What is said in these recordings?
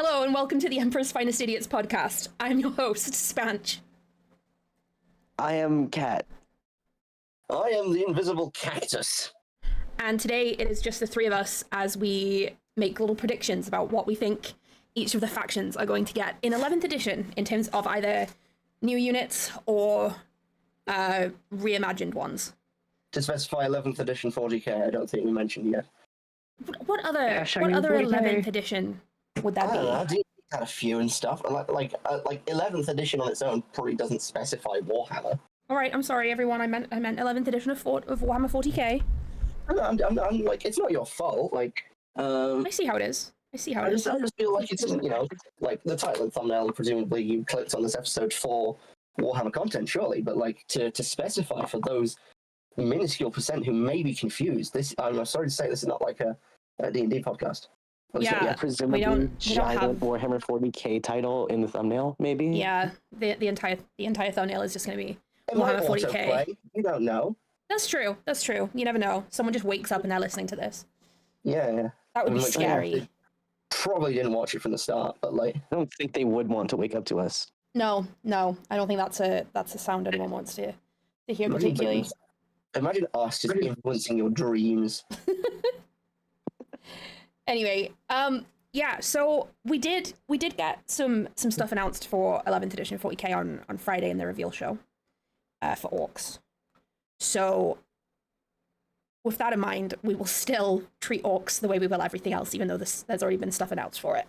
Hello and welcome to the Emperor's Finest Idiots podcast. I'm your host, Spanch. I am Cat. I am the invisible cactus. And today it is just the three of us as we make little predictions about what we think each of the factions are going to get in 11th edition in terms of either new units or reimagined ones. To specify 11th edition 40k, I don't think we mentioned yet. What other 11th edition would that be? I do had a few and stuff. Like 11th edition on its own probably doesn't specify Warhammer. All right, I'm sorry, everyone. I meant 11th edition of Warhammer 40k. I'm like, it's not your fault. Like, I see how it is. I just feel like it's, like the title and thumbnail. Presumably, you clicked on this episode for Warhammer content, surely. But like to specify for those minuscule percent who may be confused, I'm sorry to say, this is not like a D&D podcast. Yeah, presumably we don't have Warhammer 40k title in the thumbnail, maybe. Yeah, the entire thumbnail is just going to be It Warhammer might 40k. autoplay. You don't know. That's true. You never know. Someone just wakes up and they're listening to this. Yeah. That would be scary. Probably didn't watch it from the start, but like, I don't think they would want to wake up to us. No, I don't think that's a sound anyone wants to hear particularly. Imagine us just influencing your dreams. Anyway, yeah, so we did get some stuff announced for 11th edition 40k on Friday in the reveal show for orcs. So with that in mind, we will still treat orcs the way we will everything else, even though there's already been stuff announced for it.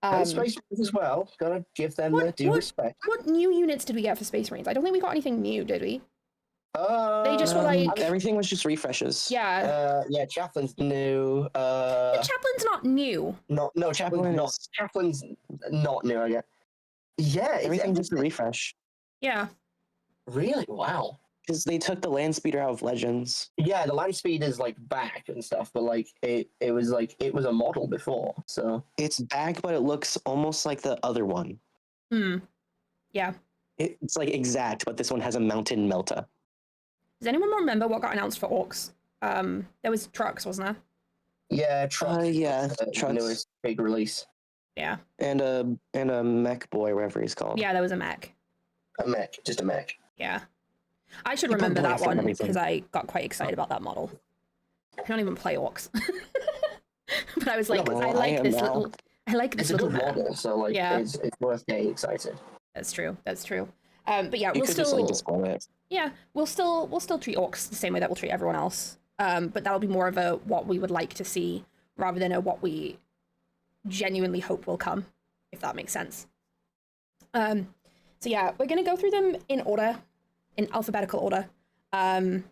And Space Marines as well. Gotta give them their due respect. What new units did we get for Space Marines? I don't think we got anything new, did we? They just were like... Everything was just refreshes. Yeah. Yeah, Chaplain's new. The Chaplain's not new. No, Chaplain's not new, I guess. Yeah, Everything just a refresh. Yeah. Really? Wow. Because they took the land speeder out of Legends. Yeah, the land speed is like back and stuff, but like it was a model before, so It's back, but it looks almost like the other one. Yeah. It's like exact, but this one has a mountain melta. Does anyone remember what got announced for orcs? There was trucks, wasn't there? yeah, Trucks. Trucks. Newest big release. Yeah. And a mech boy, whatever he's called. Yeah, there was a mech. Just a mech. Yeah. I should People remember play that from one everything. because I got quite excited about that model. I don't even play orcs. But I was like, No, I like this little It's a good meta. model, so like Yeah. it's worth getting excited. That's true. But yeah, You we'll could still just like display it. Yeah, we'll still treat orcs the same way that we'll treat everyone else. But that'll be more of a what we would like to see rather than a what we genuinely hope will come, if that makes sense. So yeah, we're gonna go through them in order, in alphabetical order. And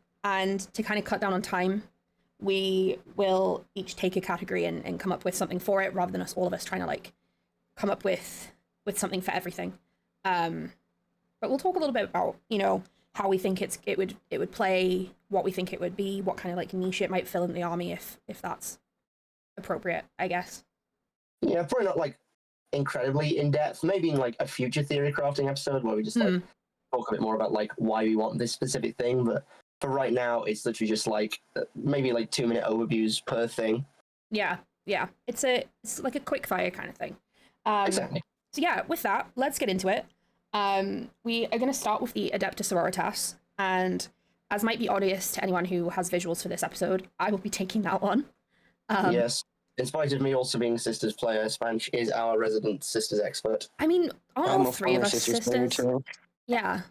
to kind of cut down on time, we will each take a category and come up with something for it rather than all of us trying to like come up with something for everything. But we'll talk a little bit about, how we think it would play, what we think it would be, what kind of like niche it might fill in the army if that's appropriate, I guess. Yeah, probably not like incredibly in depth. Maybe in like a future theory crafting episode where we just like talk a bit more about like why we want this specific thing. But for right now, it's literally just like maybe like 2-minute overviews per thing. Yeah. It's like a quick fire kind of thing. Exactly. So yeah, with that, let's get into it. We are going to start with the Adeptus Sororitas, and as might be obvious to anyone who has visuals for this episode, I will be taking that one. Yes. In spite of me also being a Sisters player, Spanch is our resident Sisters expert. I mean, aren't all I'm a three of former us Sisters player, sisters? too. Yeah.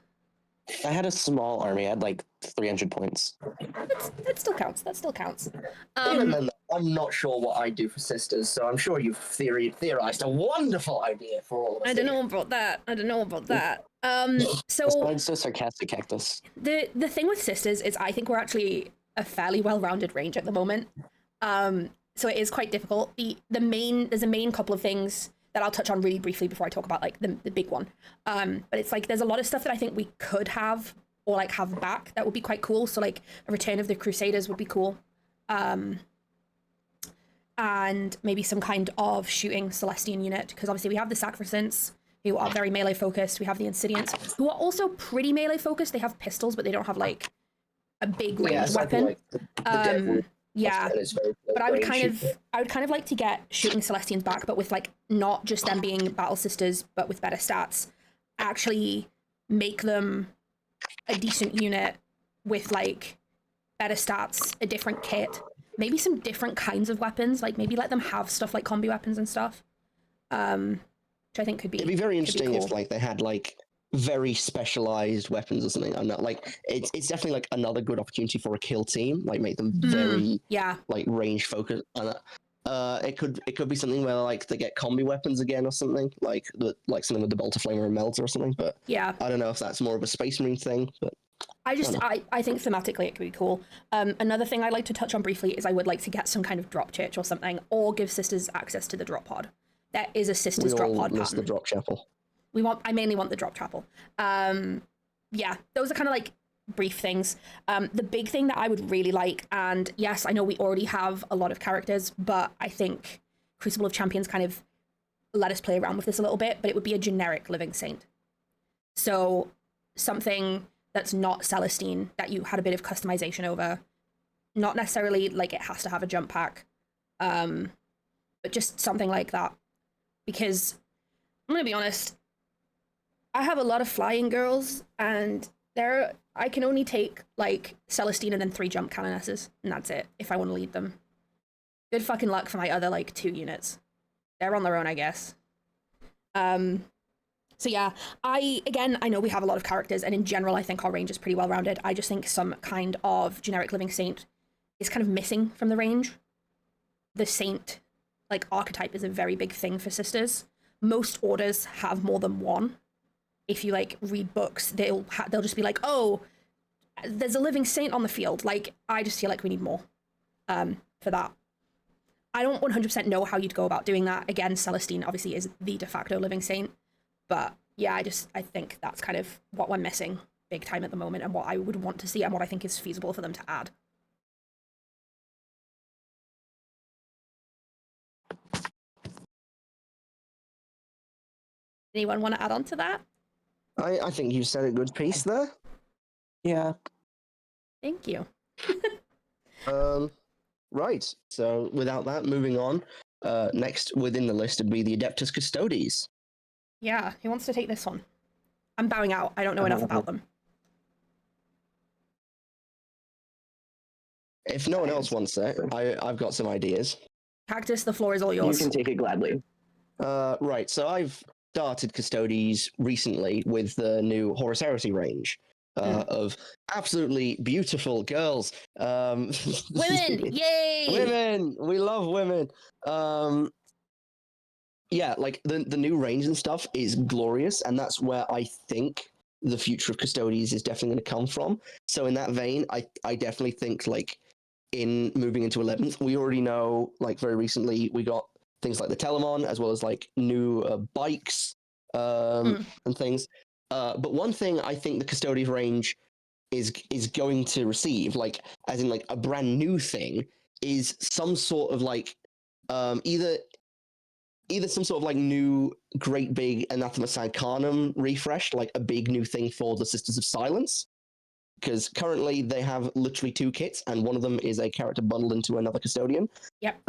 I had a small army. I had like 300 points. That still counts. Even then, I'm not sure what I do for Sisters, so I'm sure you've theorized a wonderful idea for all of us. I don't know about that. So I'm so sarcastic, Cactus. the thing with sisters is I think we're actually a fairly well-rounded range at the moment. So it is quite difficult. There's a main couple of things that I'll touch on really briefly before I talk about like the big one. But it's like there's a lot of stuff that I think we could have or like have back that would be quite cool. So like a return of the Crusaders would be cool. And maybe some kind of shooting Celestian unit, because obviously we have the Sacrosancts, who are very melee focused. We have the Insidiants, who are also pretty melee focused. They have pistols, but they don't have like a big ranged weapon. Like the devil. Yeah, and it's very but I would range kind of like to get shooting Celestians back, but with like not just them being battle sisters, but with better stats. Actually, make them a decent unit with like better stats, a different kit, maybe some different kinds of weapons. Like maybe let them have stuff like combi weapons and stuff. Which I think could be. It'd be very interesting cool. if like they had like very specialized weapons or something. I'm not like it's definitely like another good opportunity for a kill team. Like make them very like range focused. It could be something where like they get combi weapons again or something like something with the bolter flamer and melter or something. But yeah, I don't know if that's more of a Space Marine thing. But I think thematically it could be cool. Another thing I'd like to touch on briefly is I would like to get some kind of drop church or something, or give sisters access to the drop pod. There is a sisters drop pod pattern. The drop chapel. I mainly want the drop chapel. Yeah, those are kind of like brief things. The big thing that I would really like, and yes, I know we already have a lot of characters, but I think Crucible of Champions kind of let us play around with this a little bit, but it would be a generic living saint. So something that's not Celestine, that you had a bit of customization over. Not necessarily like it has to have a jump pack, but just something like that. Because I'm going to be honest, I have a lot of flying girls, and I can only take like Celestine and then 3 jump cannonesses, and that's it if I want to lead them. Good fucking luck for my other like 2 units. They're on their own, I guess. So yeah, I know we have a lot of characters, and in general I think our range is pretty well rounded. I just think some kind of generic living saint is kind of missing from the range. The saint like archetype is a very big thing for sisters. Most orders have more than one. If you like read books, they'll just be like, oh, there's a living saint on the field. Like, I just feel like we need more for that. I don't 100% know how you'd go about doing that. Again, Celestine obviously is the de facto living saint, but yeah, I think that's kind of what we're missing big time at the moment, and what I would want to see, and what I think is feasible for them to add. Anyone want to add on to that? I think you said a good piece there. Yeah. Thank you. Right. So without that, moving on. Next within the list would be the Adeptus Custodes. Yeah, who wants to take this one? I'm bowing out. I don't know enough about them. If no one else wants it, I've got some ideas. Cactus, the floor is all yours. You can take it gladly. Right. So I've started Custodes recently with the new Horus Heresy range of absolutely beautiful girls. Women! Yay! Women! We love women. Yeah, like the new range and stuff is glorious, and that's where I think the future of Custodes is definitely going to come from. So in that vein, I definitely think like in moving into 11th, we already know like very recently we got things like the Telemon, as well as like new bikes and things. But one thing I think the Custodes range is going to receive, like as in like a brand new thing, is some sort of like either some sort of like new great big Anathema Sanctanum refresh, like a big new thing for the Sisters of Silence. Because currently they have literally 2 kits, and one of them is a character bundled into another custodian. Yep.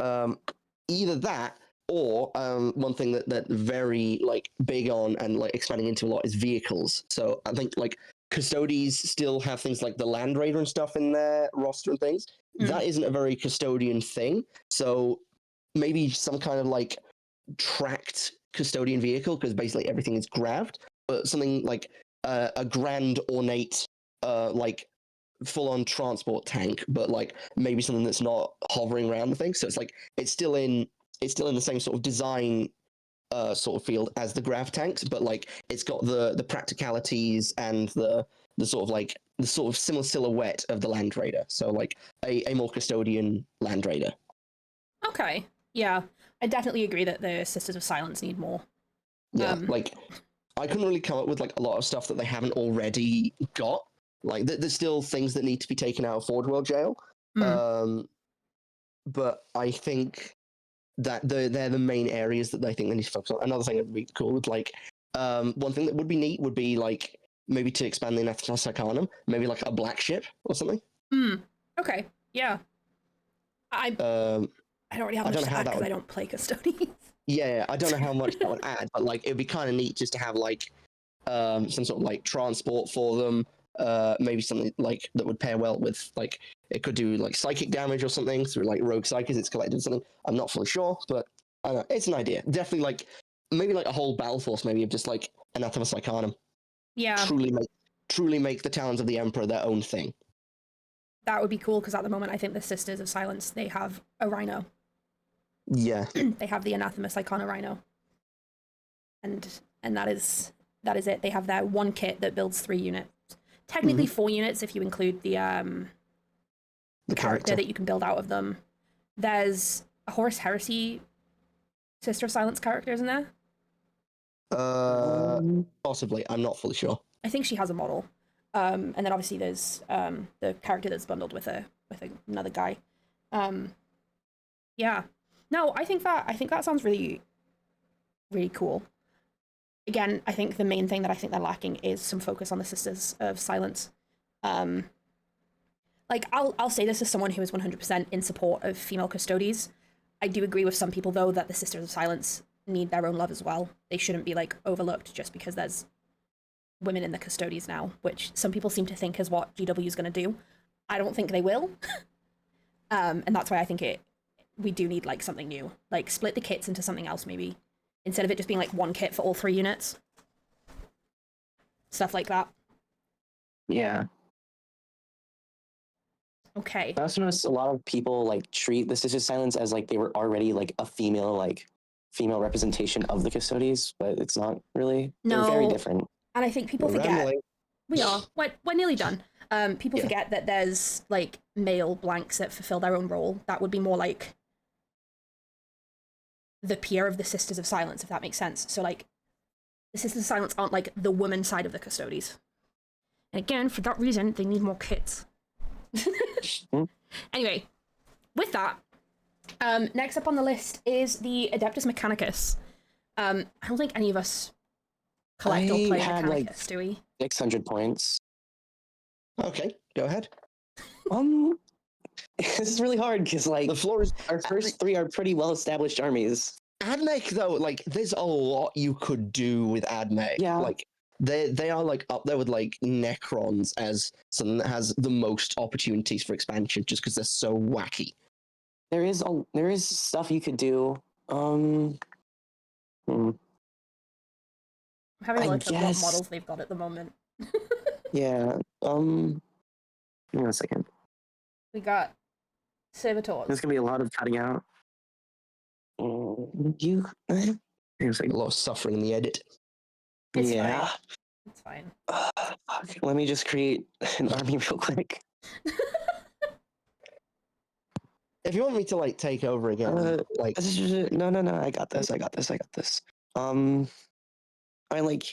Either that, or one thing that very like big on and like expanding into a lot is vehicles. So I think like Custodes still have things like the Land Raider and stuff in their roster and things. That isn't a very custodian thing. So maybe some kind of like tracked custodian vehicle, because basically everything is grabbed, but something like a grand ornate like full-on transport tank, but like maybe something that's not hovering around the thing. So it's like it's still in the same sort of design sort of field as the grav tanks, but like it's got the practicalities and the sort of like the sort of similar silhouette of the Land Raider. So like a more custodian Land Raider. Okay. Yeah. I definitely agree that the Sisters of Silence need more. Yeah, like I couldn't really come up with like a lot of stuff that they haven't already got. Like there's still things that need to be taken out of Forge World Jail. But I think that they're the main areas that I think they need to focus on. Another thing that would be cool would like one thing that would be neat would be like maybe to expand the Anathema Arcanum, maybe like a black ship or something. Okay. Yeah. I Um, don't really have I much don't know to how add that because would. I don't play custodians. Yeah, I don't know how much that would add, but like it'd be kind of neat just to have like some sort of like transport for them. Maybe something like that would pair well with like it could do like psychic damage or something through like rogue psychic. It's collected something. I'm not fully sure, but I don't know. It's an idea. Definitely like maybe like a whole battle force maybe of just like Anathema Psychanum. Yeah, Truly make the Talons of the Emperor their own thing. that would be cool because at the moment I think the Sisters of Silence, they have a rhino. Yeah. They have the Anathema Psychona rhino. And that is it. They have their one kit that builds 3 units. Technically 4 units if you include the character that you can build out of them. There's a Horus Heresy Sister of Silence character, isn't there? Possibly. I'm not fully sure. I think she has a model. And then obviously there's the character that's bundled with another guy. Yeah. No, I think that sounds really, really cool. Again, I think the main thing that I think they're lacking is some focus on the Sisters of Silence. Like I'll say this as someone who is 100% in support of female custodies. I do agree with some people though that the Sisters of Silence need their own love as well. They shouldn't be like overlooked just because there's women in the custodies now, which some people seem to think is what GW is going to do. I don't think they will. And that's why I think we do need like something new. Like split the kits into something else maybe. Instead of it just being like one kit for all 3 units. Stuff like that. Yeah. Okay. I also noticed a lot of people like treat the Sisters of Silence as like they were already like a female representation of the custodies, but it's not really. They're very different. And I think people forget. We are. We're nearly done. People forget that there's like male blanks that fulfill their own role. That would be more like the peer of the Sisters of Silence, if that makes sense. So like the Sisters of Silence aren't like the woman side of the custodies. And again, for that reason, they need more kits. Anyway, with that, next up on the list is the Adeptus Mechanicus. I don't think any of us collect or play Mechanicus, do we? 600 points. Okay, go ahead. This is really hard because like The floor is our first 3 are pretty well established armies. Admech though, like there's a lot you could do with Admech. Yeah. Like they are like up there with like Necrons as something that has the most opportunities for expansion just because they're so wacky. There is stuff you could do. I'm having a look at what guess- models they've got at the moment. Yeah. Give me a second. We got Servitors. There's gonna be a lot of cutting out. Give me a A second. lot of suffering in the edit. It's Yeah. fine. It's fine. Fuck. Let me just create an army real quick. If you want me to like take over again, like No. I got this. I like.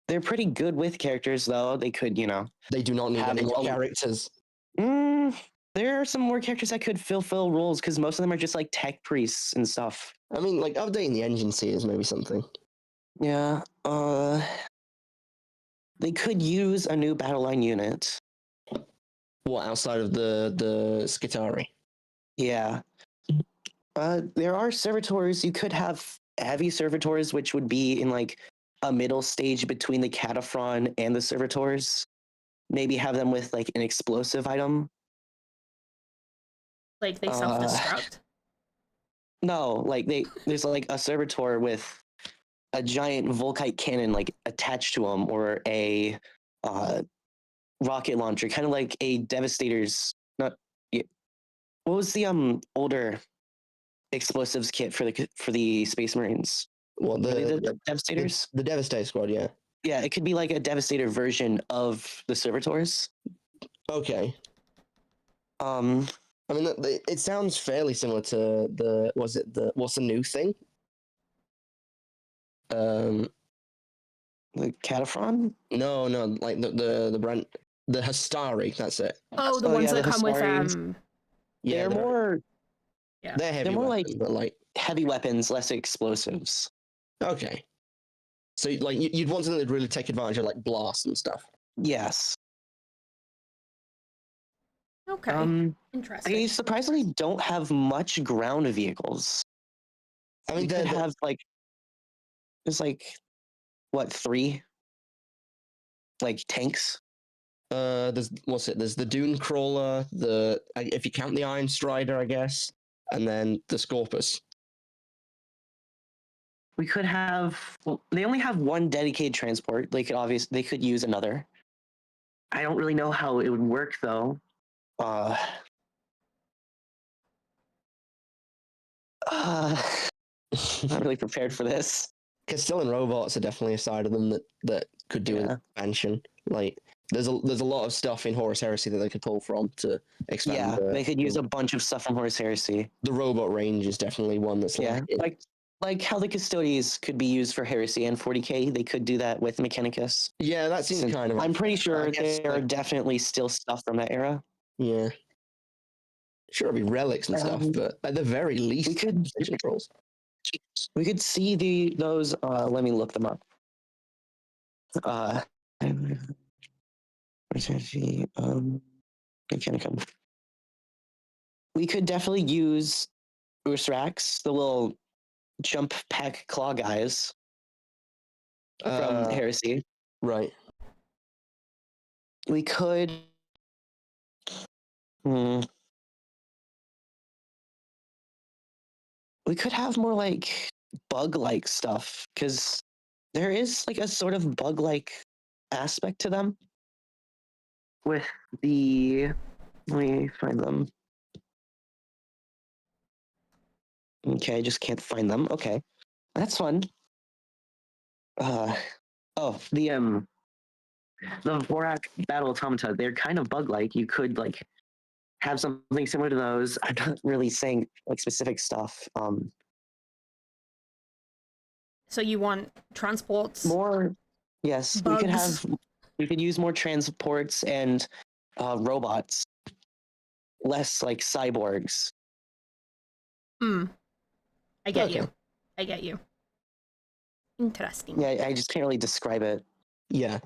They're pretty good with characters, though. They could, they do not need have any more all- characters. There are some more characters that could fulfill roles because most of them are just like tech priests and stuff. I mean, like updating the engine C is maybe something. Yeah. They could use a new battle line unit. What outside of the Skitari? Yeah. There are servitors. You could have heavy servitors, which would be in like a middle stage between the Cataphron and the servitors. Maybe have them with like an explosive item. Like they self-destruct. No, like there's like a servitor with a giant Volkite cannon like attached to him, or a rocket launcher, kind of like a Devastator's. Not. Yeah. What was the older explosives kit for the Space Marines? What The Devastators? The Devastator squad, yeah. Yeah, it could be like a Devastator version of the servitors. Okay. I I mean, it sounds fairly similar to what's the new thing? the Cataphron? No, like the brand, the Hastari. That's it. Oh, the Oh, ones yeah, that the come with Hastari. Yeah, they're more they're heavy. they're more weapons, but like heavy weapons, less explosives. okay. So like you'd want something that really take advantage of like blasts and stuff. Yes. Okay. Interesting. They surprisingly don't have much ground vehicles. I We mean, could have like, there's like, what, 3? Like tanks? there's what's it? There's the Dune Crawler, the if you count the Iron Strider, I guess, and then the Scorpus. We could have, well, they only have one dedicated transport. They could use another. I don't really know how it would work though. Not really prepared for this. Castilian robots are definitely a side of them that could do an expansion. Like there's a lot of stuff in Horus Heresy that they could pull from to expand. Yeah, they could use a bunch of stuff from Horus Heresy. The robot range is definitely one that's like how the Custodies could be used for Heresy and 40k. They could do that with Mechanicus. Yeah, that seems kind of. I'm pretty sure guess, there are definitely still stuff from that era. Yeah. Sure, it'll be relics and stuff, but at the very least, we could controls. We could see those. Let me look them up. Mechanicum. We could definitely use Usrax, the little jump pack claw guys from Heresy. Right. We could. We could have more like bug-like stuff because there is like a sort of bug-like aspect to them. With the, let me find them. Okay, I just can't find them. Okay, that's fun. The Vorak Battle Automata, they're kind of bug-like. You could like have something similar to those. I'm not really saying like specific stuff. So you want transports? More, yes. Bugs. We could use more transports and robots, less like cyborgs. I get you. Interesting. Yeah, I just can't really describe it. Yeah.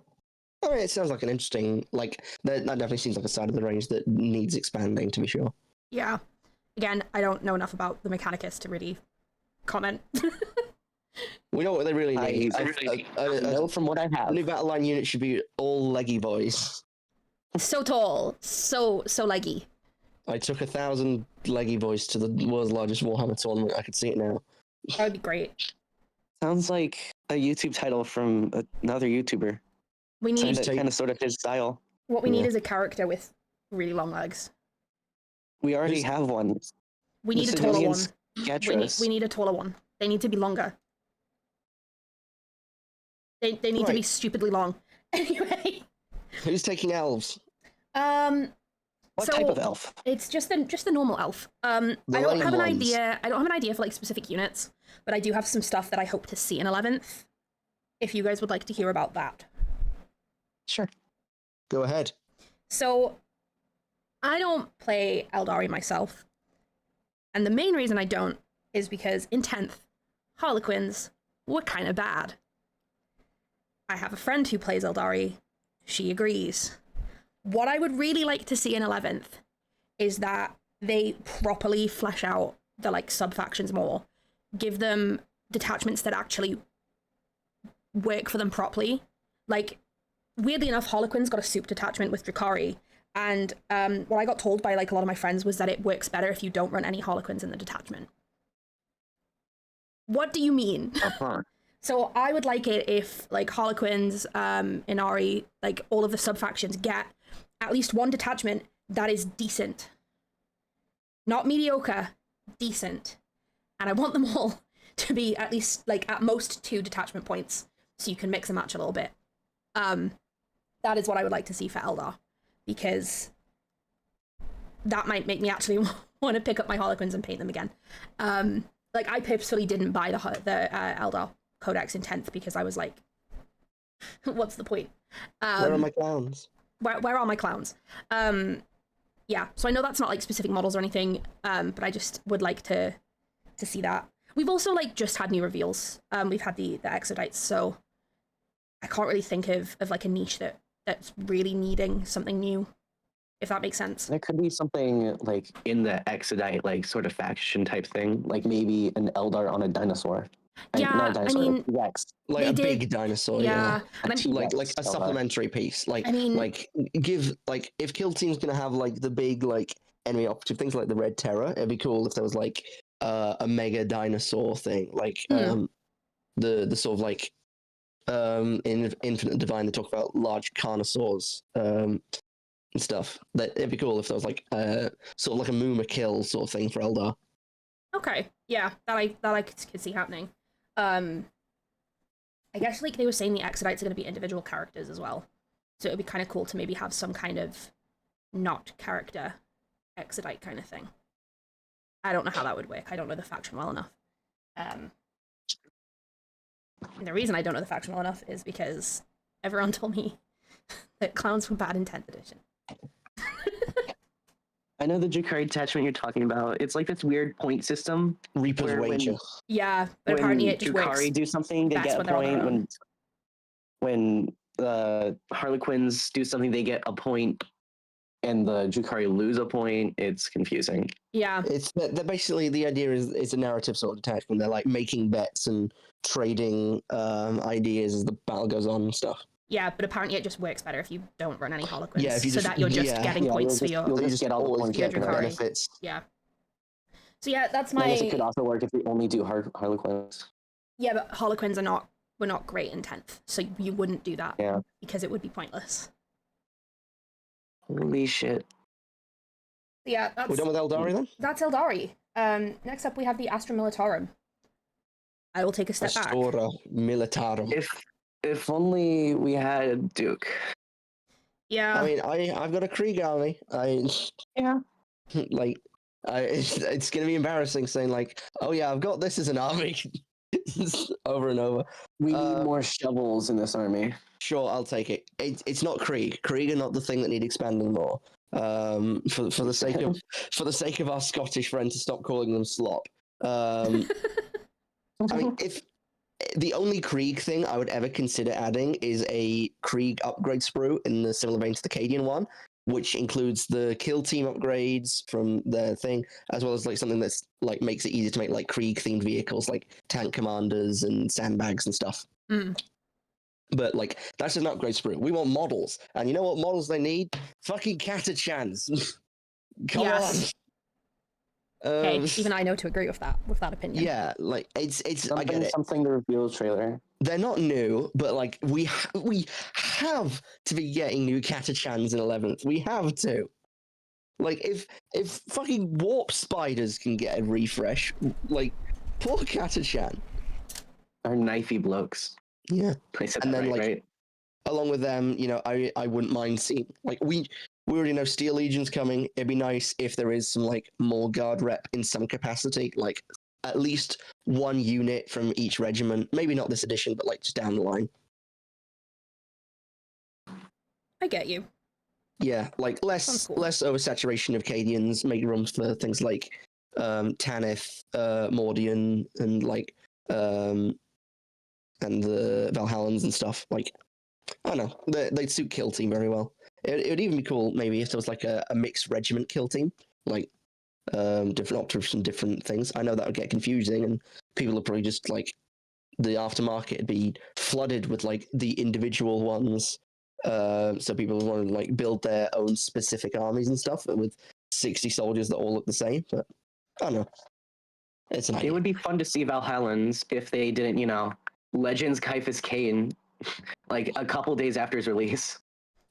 I mean, it sounds like an interesting, like, that definitely seems like a side of the range that needs expanding, to be sure. Yeah. Again, I don't know enough about the Mechanicus to really comment. We know what they really need. I know from what I have. A new battle line unit should be all leggy boys. So tall, so leggy. I took 1,000 leggy boys to the world's largest Warhammer tournament. I could see it now. That would be great. Sounds like a YouTube title from another YouTuber. We need kind of sort of his style. What we need is a character with really long legs. We already have one. We need a taller one. We need a taller one. They need to be longer. They need to be stupidly long. Anyway. Who's taking elves? What type of elf? It's just the normal elf. I don't have an idea. I don't have an idea for like specific units, but I do have some stuff that I hope to see in 11th. If you guys would like to hear about that. Sure. Go ahead. So, I don't play Eldari myself. And the main reason I don't is because in 10th, Harlequins were kind of bad. I have a friend who plays Eldari. She agrees. What I would really like to see in 11th is that they properly flesh out the like sub-factions more. Give them detachments that actually work for them properly. Like, weirdly enough, Harlequins got a soup detachment with Drakari, and what I got told by like a lot of my friends was that it works better if you don't run any Harlequins in the detachment. What do you mean? So I would like it if like Harlequins, Inari, like all of the sub-factions get at least one detachment that is decent. Not mediocre, decent. And I want them all to be at least like at most 2 detachment points so you can mix and match a little bit. That is what I would like to see for Eldar, because that might make me actually want to pick up my Harlequins and paint them again. Like I purposefully didn't buy the Eldar Codex in 10th because I was like, what's the point? Where are my clowns? Where are my clowns? Yeah, so I know that's not like specific models or anything, but I just would like to see that. We've also like just had new reveals. We've had the Exodites, so I can't really think of like a niche that's really needing something new, if that makes sense. There could be something like in the Exodite, like sort of faction type thing, like maybe an Eldar on a dinosaur. Yeah, not a dinosaur, I mean, Rex. Like they a did- big dinosaur, yeah, A and T-Rex like a Eldar. supplementary piece. Like I mean- like give like if Kill Team's gonna have like the big like enemy operative things like the Red Terror, it'd be cool if there was like a mega dinosaur thing, like the sort of like in Infinite Divine they talk about large carnosaurs and stuff. That it'd be cool if there was like sort of like a Muma kill sort of thing for Eldar. okay, yeah, that I could see happening. I guess like they were saying the Exodites are going to be individual characters as well, so it'd be kind of cool to maybe have some kind of not character Exodite kind of thing. I don't know how that would work. I don't know the faction well enough. And the reason I don't know the faction well enough is because everyone told me that clowns were bad in 10th edition. I know the Jakari attachment you're talking about. It's like this weird point system. Reaper's Where when- Wager. Yeah, but apparently it just works. Jakari do something, they best get a when they're on their point. own. When Harlequins do something, they get a point, and the Jakari lose a point. It's confusing. Yeah, It's that basically the idea is it's a narrative sort of detachment. They're like making bets and trading ideas as the battle goes on and stuff. yeah, but apparently it just works better if you don't run any Harlequins. Yeah, if you so just- that you're just yeah. getting Yeah, points for you'll your just get all the always points get for your the Jakari. benefits. yeah. So yeah, that's I guess my it could also work if we only do Harlequins. yeah, but Harlequins were not great in 10th, so you wouldn't do that Yeah. because it would be pointless. Holy shit. Yeah, We're done with Eldari then? that's Eldari. Next up we have the Astra Militarum. I will take a step back. Astora Militarum. If only we had Duke. Yeah, I mean, I've got a Krieg army. Yeah. Like, it's going to be embarrassing saying like, oh yeah, I've got this as an army over and over. We need more shovels in this army. Sure, I'll take it. It's not Krieg. Krieg are not the thing that need expanding more. For the sake of our Scottish friend to stop calling them slop. I mean, if the only Krieg thing I would ever consider adding is a Krieg upgrade sprue in the similar vein to the Cadian one, which includes the kill team upgrades from the thing, as well as like something that's like makes it easier to make like Krieg themed vehicles like tank commanders and sandbags and stuff. But like that's just an upgrade sprue. We want models, and you know what models they need? Fucking Catachans. Come Yes. on. okay, even I know to agree with that opinion. Yeah, like it's I get it. Something the reveal trailer. They're not new, but like we have to be getting new Catachans in 11th. We have to. Like if fucking warp spiders can get a refresh, like poor Catachan. Our knifey blokes. Yeah. I said And that then, right, like, right? Along with them, you know, I wouldn't mind seeing like we already know Steel Legion's coming. It'd be nice if there is some like more guard rep in some capacity, like at least one unit from each regiment. Maybe not this edition, but like just down the line. I get you. Yeah, like Sounds cool. less oversaturation of Cadians, make rooms for things like Tanith, Mordian, and like and the Valhallans and stuff. Like I don't know, they'd suit kill team very well. It would even be cool maybe if there was like a mixed regiment kill team, like different operatives from different things. I know that would get confusing, and people would probably just like the aftermarket would be flooded with like the individual ones. So people would want to like build their own specific armies and stuff with 60 soldiers that all look the same. But I don't know. It's an idea. It would be fun to see Valhallans if they didn't, Legends Caiaphas Cain, like a couple days after his release.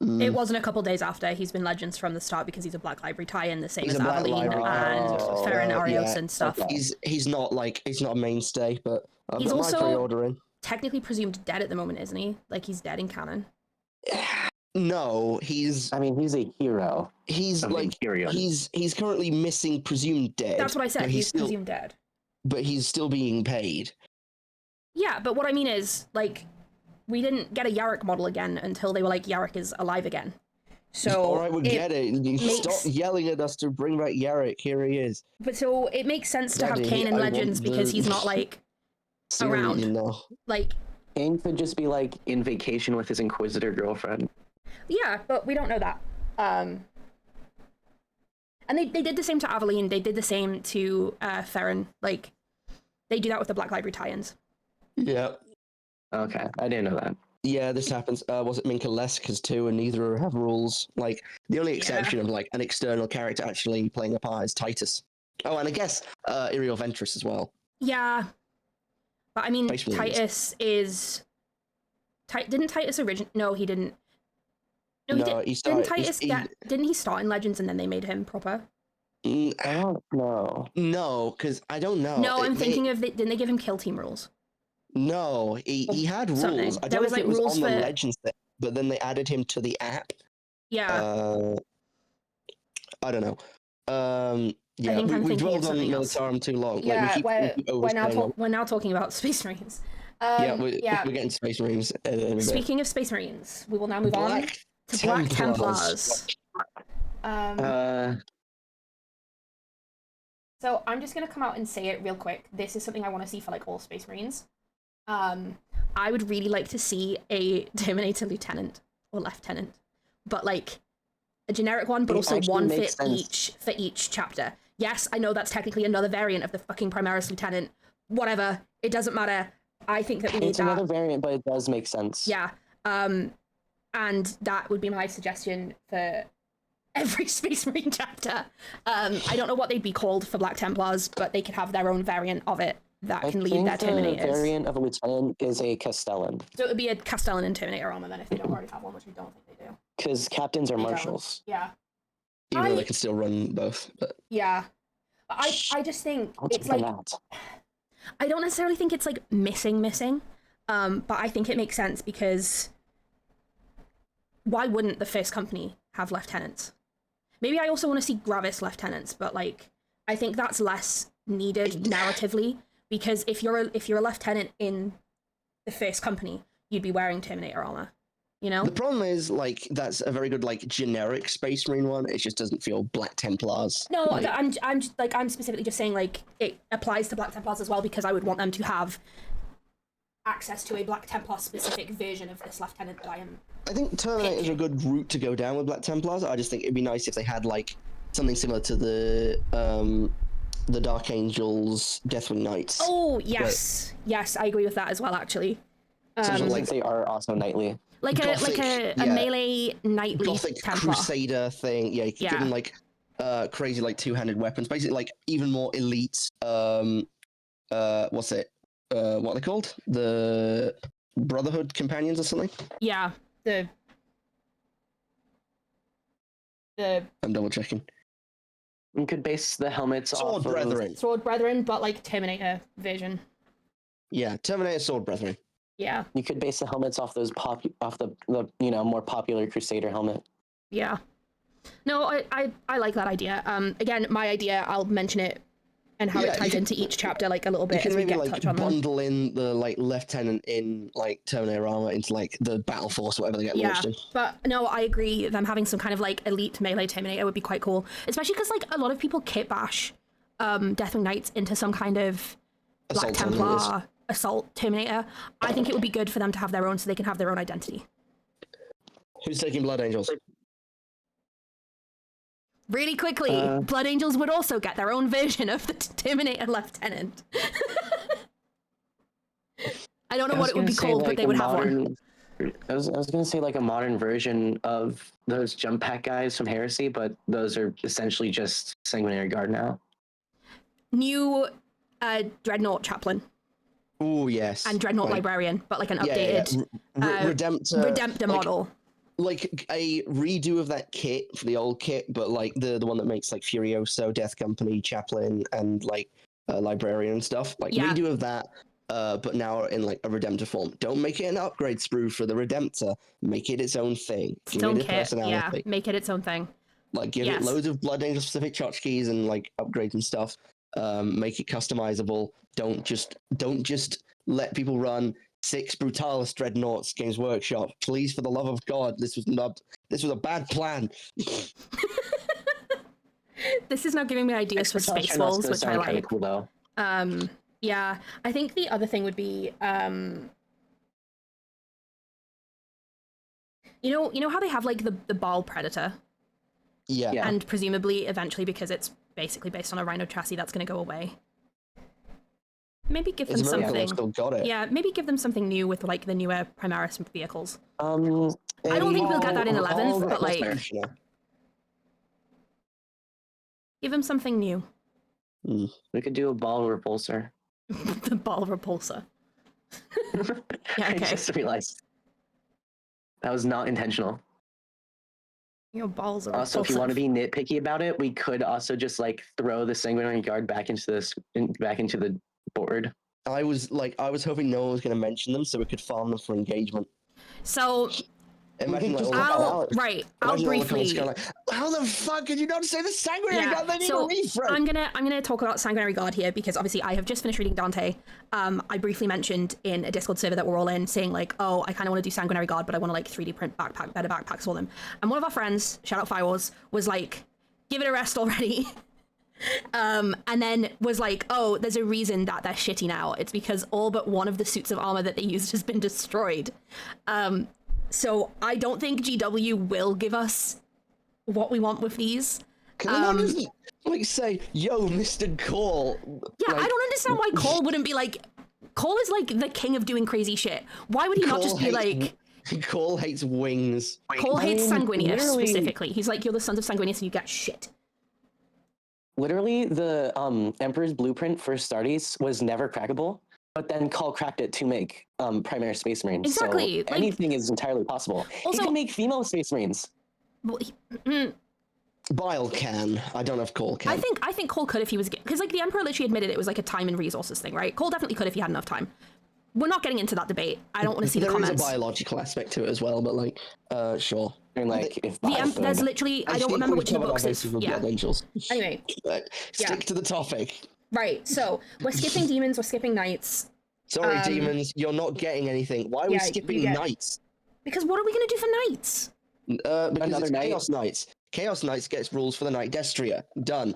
It wasn't a couple days after. He's been Legends from the start because he's a Black Library tie-in, the same He's as a Black Aveline Library. and Oh, Farron Arios yeah. and stuff. Okay. He's not a mainstay, but I've He's got also- my pre-order in. Technically presumed dead at the moment, isn't he? Like he's dead in canon. No, he's I mean, he's a hero of like Imperium. he's currently missing, presumed dead. That's what I said. but He's still, presumed dead. but he's still being paid. Yeah, but what I mean is, like, we didn't get a Yarrick model again until they were like, Yarrick is alive again. So All right, we get it. You makes- Stop yelling at us to bring back Yarrick. Here he is. But so it makes sense to have Daddy, Kane in I Legends want because the- he's not like around. You know. Like, Cain could just be like in vacation with his Inquisitor girlfriend. yeah, but we don't know that. And they did the same to Aveline. They did the same to Farron. Like, they do that with the Black Library tie-ins. Yeah. Okay, I didn't know that. Yeah, this happens. Was it Minka Leskers too, and neither have rules. Like, the only exception of like an external character actually playing a part is Titus. Oh, and I guess Iriel Ventress as well. Yeah. But I mean, Space Marines. Titus is... Didn't Titus No, he didn't. No, No, he started- Didn't he start in Legends and then they made him proper? I don't know. No, because I don't know. No, I'm thinking of... Didn't they give him kill team rules? No, he had rules. Something. I There don't know was, if like, it was rules on the for- Legends thing, but then they added him to the app. Yeah. I don't know. Yeah, think I'm we thinking dwelled of on something else. Militarum too long. Yeah, like, we keep we're now talking about Space Marines. We're getting Space Marines. In a bit. Speaking of Space Marines, we will now move on to Black Templars. So I'm just going to come out and say it real quick. This is something I want to see for like all Space Marines. I would really like to see a Terminator Lieutenant or Lieutenant, but like a generic one, but also one for each chapter. Yes, I know that's technically another variant of the fucking Primaris Lieutenant. Whatever, it doesn't matter. I think that we need It's another variant, but it does make sense. Yeah. And that would be my suggestion for every Space Marine chapter. I don't know what they'd be called for Black Templars, but they could have their own variant of it that can lead their Terminators. The variant of a lieutenant is a Castellan. So it would be a Castellan and Terminator armor then if they don't already have one, which we don't think they do. Because captains are They marshals. don't. Yeah. Even though they can still run both. But Yeah. I just think What's it's like... that? I don't necessarily think it's like missing, but I think it makes sense because why wouldn't the first company have lieutenants? Maybe I also want to see Gravis lieutenants, but like I think that's less needed narratively because if you're a lieutenant in the first company, you'd be wearing Terminator armor. You know? the problem is, like, that's a very good, like, generic Space Marine one. It just doesn't feel Black Templars. No, like, I'm specifically just saying like it applies to Black Templars as well because I would want them to have access to a Black Templar specific version of this lieutenant that I am. I think Terminator is a good route to go down with Black Templars. I just think it'd be nice if they had like something similar to the Dark Angels, Deathwing Knights. Oh yes, yes, I agree with that as well. Actually, Like they are also knightly. like Gothic, a melee knightly Gothic Templar. Crusader thing. Yeah, you could give them like crazy like two-handed weapons, basically like even more elite. What's it? What are they called? The Brotherhood Companions or something? Yeah, the I'm double checking. You could base the helmets Sword off Brethren. Sword Brethren, but like Terminator version. Yeah, Terminator Sword Brethren. Yeah, You could base the helmets off those off the more popular Crusader helmet. yeah. No, I like that idea. Again, my idea. I'll mention it and how Yeah, it ties you- into each chapter like a little bit You can as we maybe get like touch on them. bundle in the like lieutenant in like Terminator armor into like the battle force or whatever they get Yeah, launched in. but no, I agree. Them having some kind of like elite melee Terminator would be quite cool, especially because like a lot of people kit bash Deathwing Knights into some kind of Black Assault Templar Terminators. assault Terminator. I think it would be good for them to have their own, so they can have their own identity. Who's taking Blood Angels? Really quickly, Blood Angels would also get their own version of the Terminator Lieutenant. I don't know what it would be called, but they would have one. I was gonna say like a modern version of those jump pack guys from Heresy, but those are essentially just Sanguinary Guard now. New Dreadnought Chaplain Oh yes. and Dreadnought Right. Librarian, but like an Yeah, updated Redemptor. Redemptor like, model. Like a redo of that kit for the old kit, but like the one that makes like Furioso, Death Company, Chaplain, and like Librarian and stuff. Like Yeah. redo of that, but now in like a Redemptor form. Don't make it an upgrade sprue for the Redemptor. Make it its own thing. Its Give own it a kit, yeah. personality. Make it its own thing. Like give Yes. it loads of Blood Angel specific tchotchkes and like upgrades and stuff. Make it customizable. Don't just let people run 6 Brutalis Dreadnoughts Games Workshop. Please, for the love of God, this was a bad plan. This is now giving me ideas for Expertise Space Dreadnoughts Walls, does which I sound kinda like. cool though. Yeah, I think the other thing would be, you know how they have like the Baal Predator? Yeah. Yeah. And presumably, eventually, because it's basically based on a Rhino chassis, that's going to go away. Maybe give them It's a miracle they've something. still got it. Yeah, maybe give them something new with like the newer Primaris vehicles. I don't think we'll get that in 11th, but like, Yeah. give them something new. We could do a ball repulsor. The ball repulsor. Yeah, I okay. just realized that was not intentional. Your balls are Also, if you want to be nitpicky about it, we could also just like throw the sanguinary guard back into the board. I was hoping no one was going to mention them so we could farm them for engagement. So Imagine like, just I'll imagine all the comments briefly. going like, how the fuck could you not say the sanguinary god? They need so a refresh. I'm gonna talk about Sanguinary God here because obviously I have just finished reading Dante. I briefly mentioned in a Discord server that we're all in saying like, oh, I kind of want to do Sanguinary God, but I want to like 3D print better backpacks for them. And one of our friends, shout out Firewars, was like, give it a rest already. And then was like, oh, there's a reason that they're shitty now. It's because all but one of the suits of armor that they used has been destroyed. So I don't think GW will give us what we want with these. Can they not just like say, yo, Mr. Cole? Yeah, like, I don't understand why Cole wouldn't be like... Cole is like the king of doing crazy shit. Why would he not just be like... Cole hates wings. Cole hates Sanguinius literally- specifically. He's like, you're the sons of Sanguinius and you get shit. Literally, the Emperor's blueprint for Astartes was never crackable, but then Cole cracked it to make primary Space Marines. Exactly, So like- anything is entirely possible. Also- He can make female Space Marines. Well, Bile can. I don't know if Cole can. I think Cole could if he was... Because like the Emperor literally admitted it was like a time and resources thing, right? Cole definitely could if he had enough time. We're not getting into that debate. I don't want to see the There is comments. a biological aspect to it as well, but like, sure. And like, if There's literally... I don't remember which of the books it's... Yeah. Angels. Anyway, Stick to the topic. right. So we're skipping demons, we're skipping knights. Sorry, demons, you're not getting anything. Why are we Yeah, skipping you get- knights? Because what are we going to do for knights? Because Another it's knight. Chaos Knights. Chaos Knights gets rules for the Knight Destria. Done.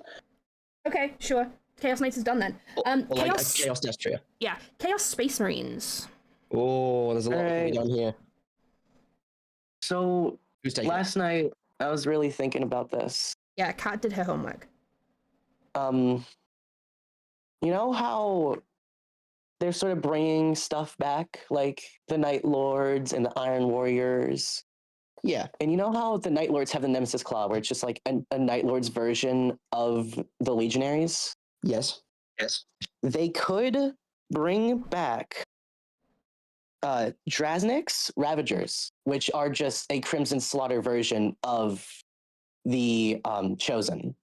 Okay, sure. Chaos Knights is done then. Or like Chaos... Chaos Destria. Yeah, Chaos Space Marines. Oh, there's a lot to be done here. So Who's taking last night, I was really thinking about this. Yeah, Kat did her homework. You know how they're sort of bringing stuff back, like the Night Lords and the Iron Warriors. Yeah. And you know how the Night Lords have the Nemesis Claw, where it's just like a Night Lords version of the Legionaries? Yes. Yes. They could bring back Drasniks Ravagers, which are just a Crimson Slaughter version of the Chosen.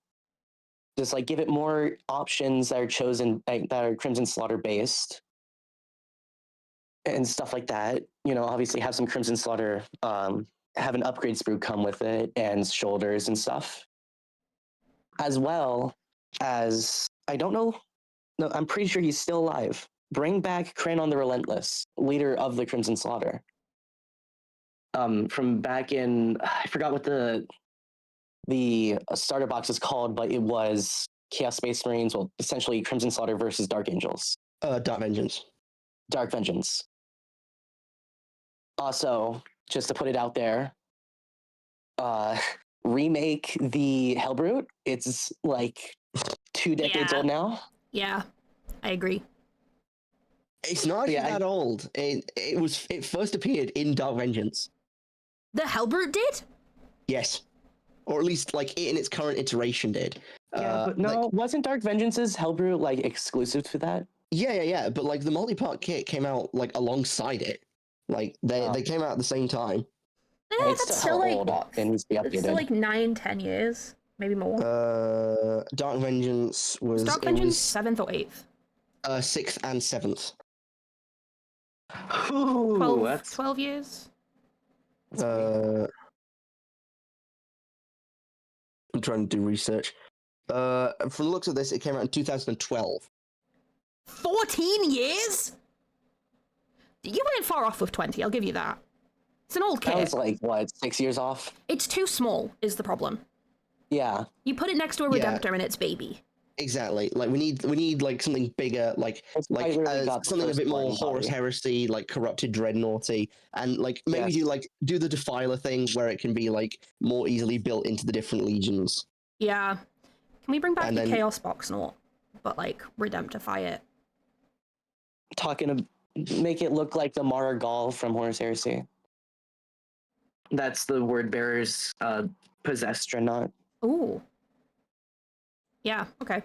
Just like give it more options that are Chosen, that are Crimson Slaughter based, and stuff like that. You know, obviously have some Crimson Slaughter, have an upgrade sprue come with it, and shoulders and stuff. As well as, I don't know, no, I'm pretty sure he's still alive. Bring back Kryn the Relentless, leader of the Crimson Slaughter. From back in, I forgot what the starter box is called, but it was Chaos Space Marines, well, essentially Crimson Slaughter versus Dark Angels. Dark Vengeance. Dark Vengeance. Also, just to put it out there, remake the Hellbrute. It's like 2 decades old now. Yeah, I agree. It's not actually that old. It first appeared in Dark Vengeance. The Hellbrute did? Yes. Or at least like it in its current iteration did. But no, wasn't Dark Vengeance's Hellbrute like exclusive to that? Yeah. But like the multi-part kit came out like alongside it. Like they came out at the same time. Yeah, It's that's still still like old what? and needs to be It's updated. still like 9-10 years, maybe more. Dark Vengeance was Dark Vengeance 7th or 8th? 6th and 7th. Ooh, 12 years? I'm trying to do research. From the looks of this, it came out in 2012. 14 years? You weren't far off with 20, I'll give you that. It's an old that kit. was like, what, 6 years off? It's too small, is the problem. Yeah. You put it next to a Yeah. Redemptor and it's baby. Exactly. Like we need like something bigger, like It's like quite literally got the something a bit more firstborn Horus body. Heresy, like corrupted dreadnoughty, and like maybe Yes. do the Defiler thing where it can be like more easily built into the different legions. Yeah. Can we bring back And the then- Chaos Box Knot, but like redemptify it? Talking to make it look like the Mara Gaul from Horus Heresy. That's the word bearer's possessed dreadnought. Ooh. Yeah, okay.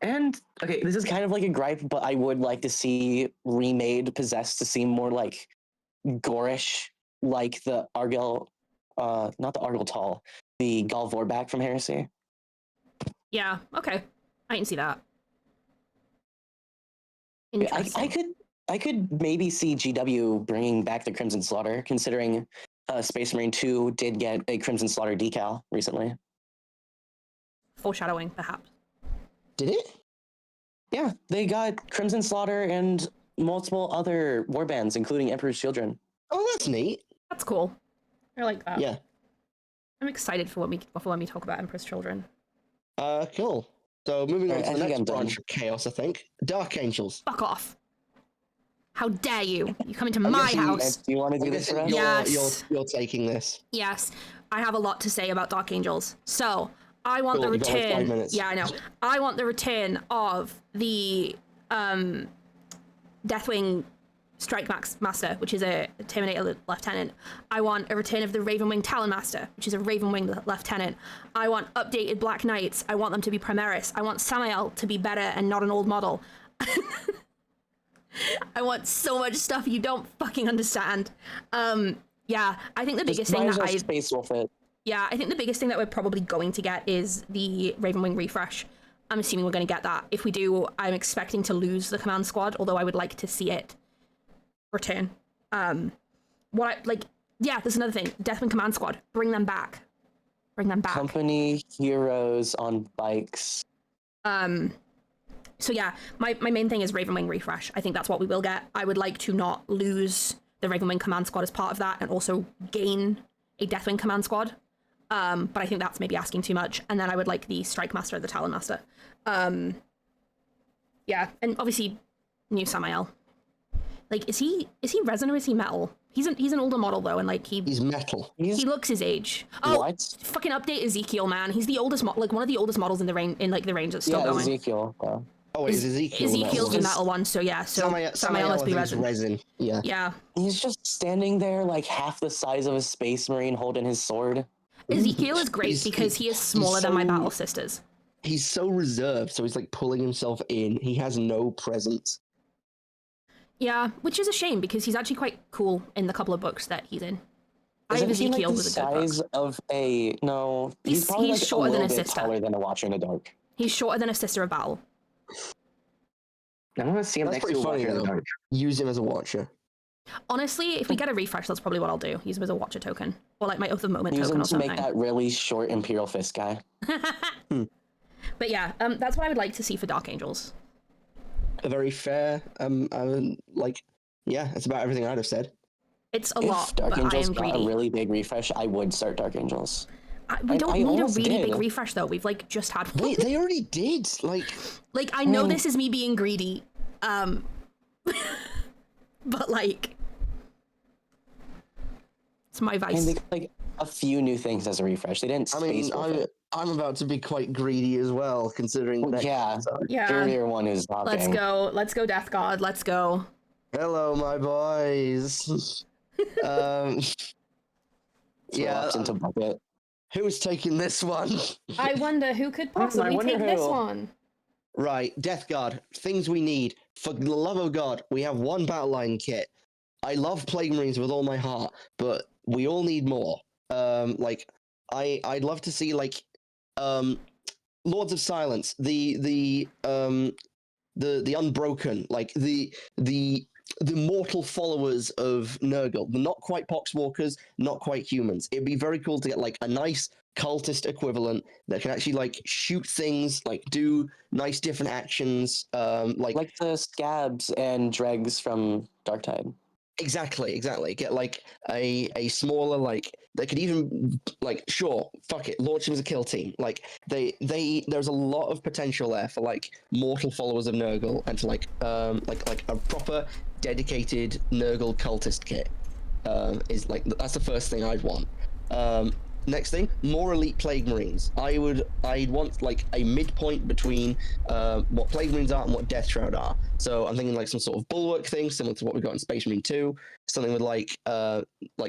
And okay, this is kind of like a gripe, but I would like to see remade possessed to seem more like gorish, like the Argel, not the Argel Tall, the Gal Vorbak from Heresy. Yeah, okay. I can see that. Yeah, Interesting. I could maybe see GW bringing back the Crimson Slaughter, considering Space Marine 2 did get a Crimson Slaughter decal recently. Foreshadowing, perhaps. Did it? Yeah, they got Crimson Slaughter and multiple other warbands, including Emperor's Children. Oh, that's neat. That's cool. I like that. Yeah. I'm excited for when we talk about Emperor's Children. Cool. So moving on Alright, to I the think next I'm done. branch of chaos, I think. Dark Angels. Fuck off. How dare you? You come into I'm my guessing- house. Do you want to do I'm this for guessing us? Yes. you're taking this. Yes, I have a lot to say about Dark Angels. So, I want Cool, the you've got like 5 return. minutes. Yeah, I know. I want the return of the Deathwing Strike Master, which is a Terminator Lieutenant. I want a return of the Ravenwing Talon Master, which is a Ravenwing Lieutenant. I want updated Black Knights. I want them to be Primaris. I want Samael to be better and not an old model. I want so much stuff you don't fucking understand. Yeah, I think the biggest thing that Space Wolf it. Yeah, I think the biggest thing that we're probably going to get is the Ravenwing refresh. I'm assuming we're going to get that. If we do, I'm expecting to lose the command squad, although I would like to see it return. There's another thing. Deathwing command squad. Bring them back. Bring them back. Company heroes on bikes. So yeah, my main thing is Ravenwing refresh. I think that's what we will get. I would like to not lose the Ravenwing command squad as part of that and also gain a Deathwing command squad. But I think that's maybe asking too much. And then I would like the Strike Master, the Talon Master. Yeah, and obviously new Samael. Like, is he resin or is he metal? He's an older model though, and like He's metal. he looks his age. Oh, What? fucking update Ezekiel, man. He's the oldest like one of the oldest models in the range that's still Yeah, going. Ezekiel. Yeah. Oh, wait, is Ezekiel the metal Ezekiel's the one? metal one, so yeah. So Samael I must be think, is resin. resin. Yeah. Yeah. He's just standing there like half the size of a Space Marine holding his sword. Ezekiel is great because he is smaller than my so- battle sisters. He's so reserved, so he's like pulling himself in. He has no presence. Yeah, which is a shame because he's actually quite cool in the couple of books that he's in. Eye of Isn't he, Ezekiel like, the was a good size book. of a no? He's probably he's like shorter a than little a bit sister. taller than a Watcher in the Dark. He's shorter than a Sister of Battle. I want to see him That's next pretty to a funny, Watcher in the though. Dark. Use him as a watcher. Honestly, if we get a refresh, that's probably what I'll do. Use him as a Watcher token. Or like my Oath of Moment Use token him or to something. make that really short Imperial Fist guy. But yeah, that's what I would like to see for Dark Angels. A very fair. Yeah, that's about everything I'd have said. It's a If lot, Dark but I Angels am got greedy. a really big refresh, I would start Dark Angels. We don't I need a almost really did. big refresh though. We've like just had one. Wait, they already did. Like, Like I know this is me being greedy, but like it's my And vice. they got like a few new things as a refresh. They didn't I space mean, wolf it. I'm about to be quite greedy as well, considering Well, that. yeah. Yeah, You're one who's talking. let's go, Death God, let's go. Hello, my boys. Yeah. Dropped into bucket. Who's taking this one? I wonder who could possibly wonder take this who. one. Right, Death Guard. Things we need. For the love of God, we have one battle line kit. I love Plague Marines with all my heart, but we all need more. I'd love to see Lords of Silence, the Unbroken, like the mortal followers of Nurgle. They're not quite Poxwalkers, not quite humans. It'd be very cool to get like a nice cultist equivalent that can actually like shoot things, like do nice different actions, Like the scabs and dregs from Darktide. Exactly. Get like a smaller, like they could even like, sure, fuck it, launch them as a kill team. Like they there's a lot of potential there for like mortal followers of Nurgle and for like a proper dedicated Nurgle cultist kit. Is like that's the first thing I'd want. Next thing, more elite Plague Marines. I'd want like a midpoint between what Plague Marines are and what Death Shroud are. So I'm thinking like some sort of bulwark thing, similar to what we got in Space Marine 2. Something with like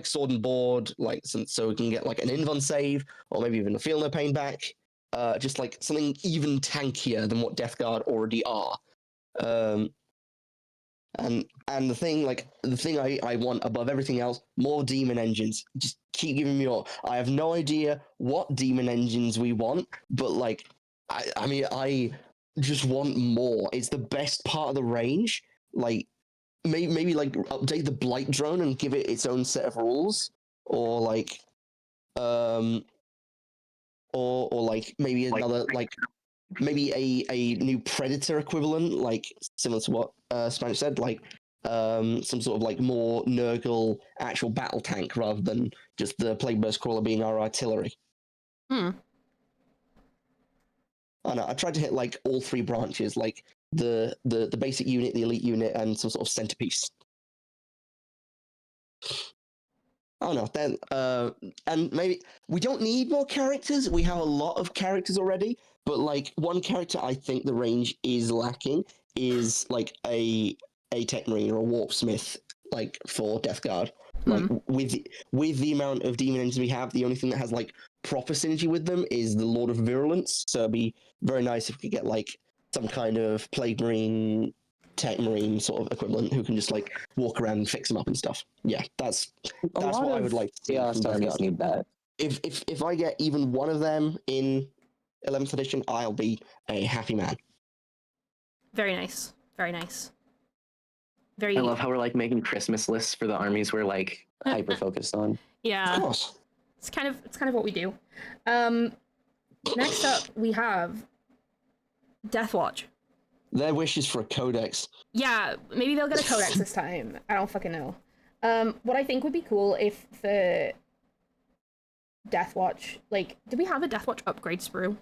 sword and board, like so we can get like an invuln save, or maybe even a feel no pain back. Just like something even tankier than what Death Guard already are. And the thing I want above everything else, more demon engines. Just keep giving me more. I have no idea what demon engines we want, but like I mean I just want more. It's the best part of the range. Like maybe like update the blight drone and give it its own set of rules, or like or like maybe another like maybe a new predator equivalent, like similar to what Spanch said, like some sort of like more Nurgle actual battle tank rather than just the Plague Burst Crawler being our artillery. Hmm. I know I tried to hit like all three branches, like the basic unit, the elite unit, and some sort of centerpiece. Oh no, then and maybe we don't need more characters. We have a lot of characters already, but like one character I think the range is lacking is like a Tech Marine or a Warp Smith, like for Death Guard. Like with the amount of demon engines we have, the only thing that has like proper synergy with them is the Lord of Virulence. So it'd be very nice if we could get like some kind of Plague Marine, Tech Marine sort of equivalent who can just like walk around and fix them up and stuff. Yeah, that's what I would like to see. Chaos armies need that. If I get even one of them in 11th edition, I'll be a happy man. Very nice. Very nice. Very. I love how we're like making Christmas lists for the armies we're like hyper focused on. Yeah. Of course. It's kind of what we do. Next up we have Deathwatch. Their wish is for a codex. Yeah, maybe they'll get a codex this time. I don't fucking know. What I think would be cool if the Deathwatch, like, do we have a Deathwatch upgrade sprue?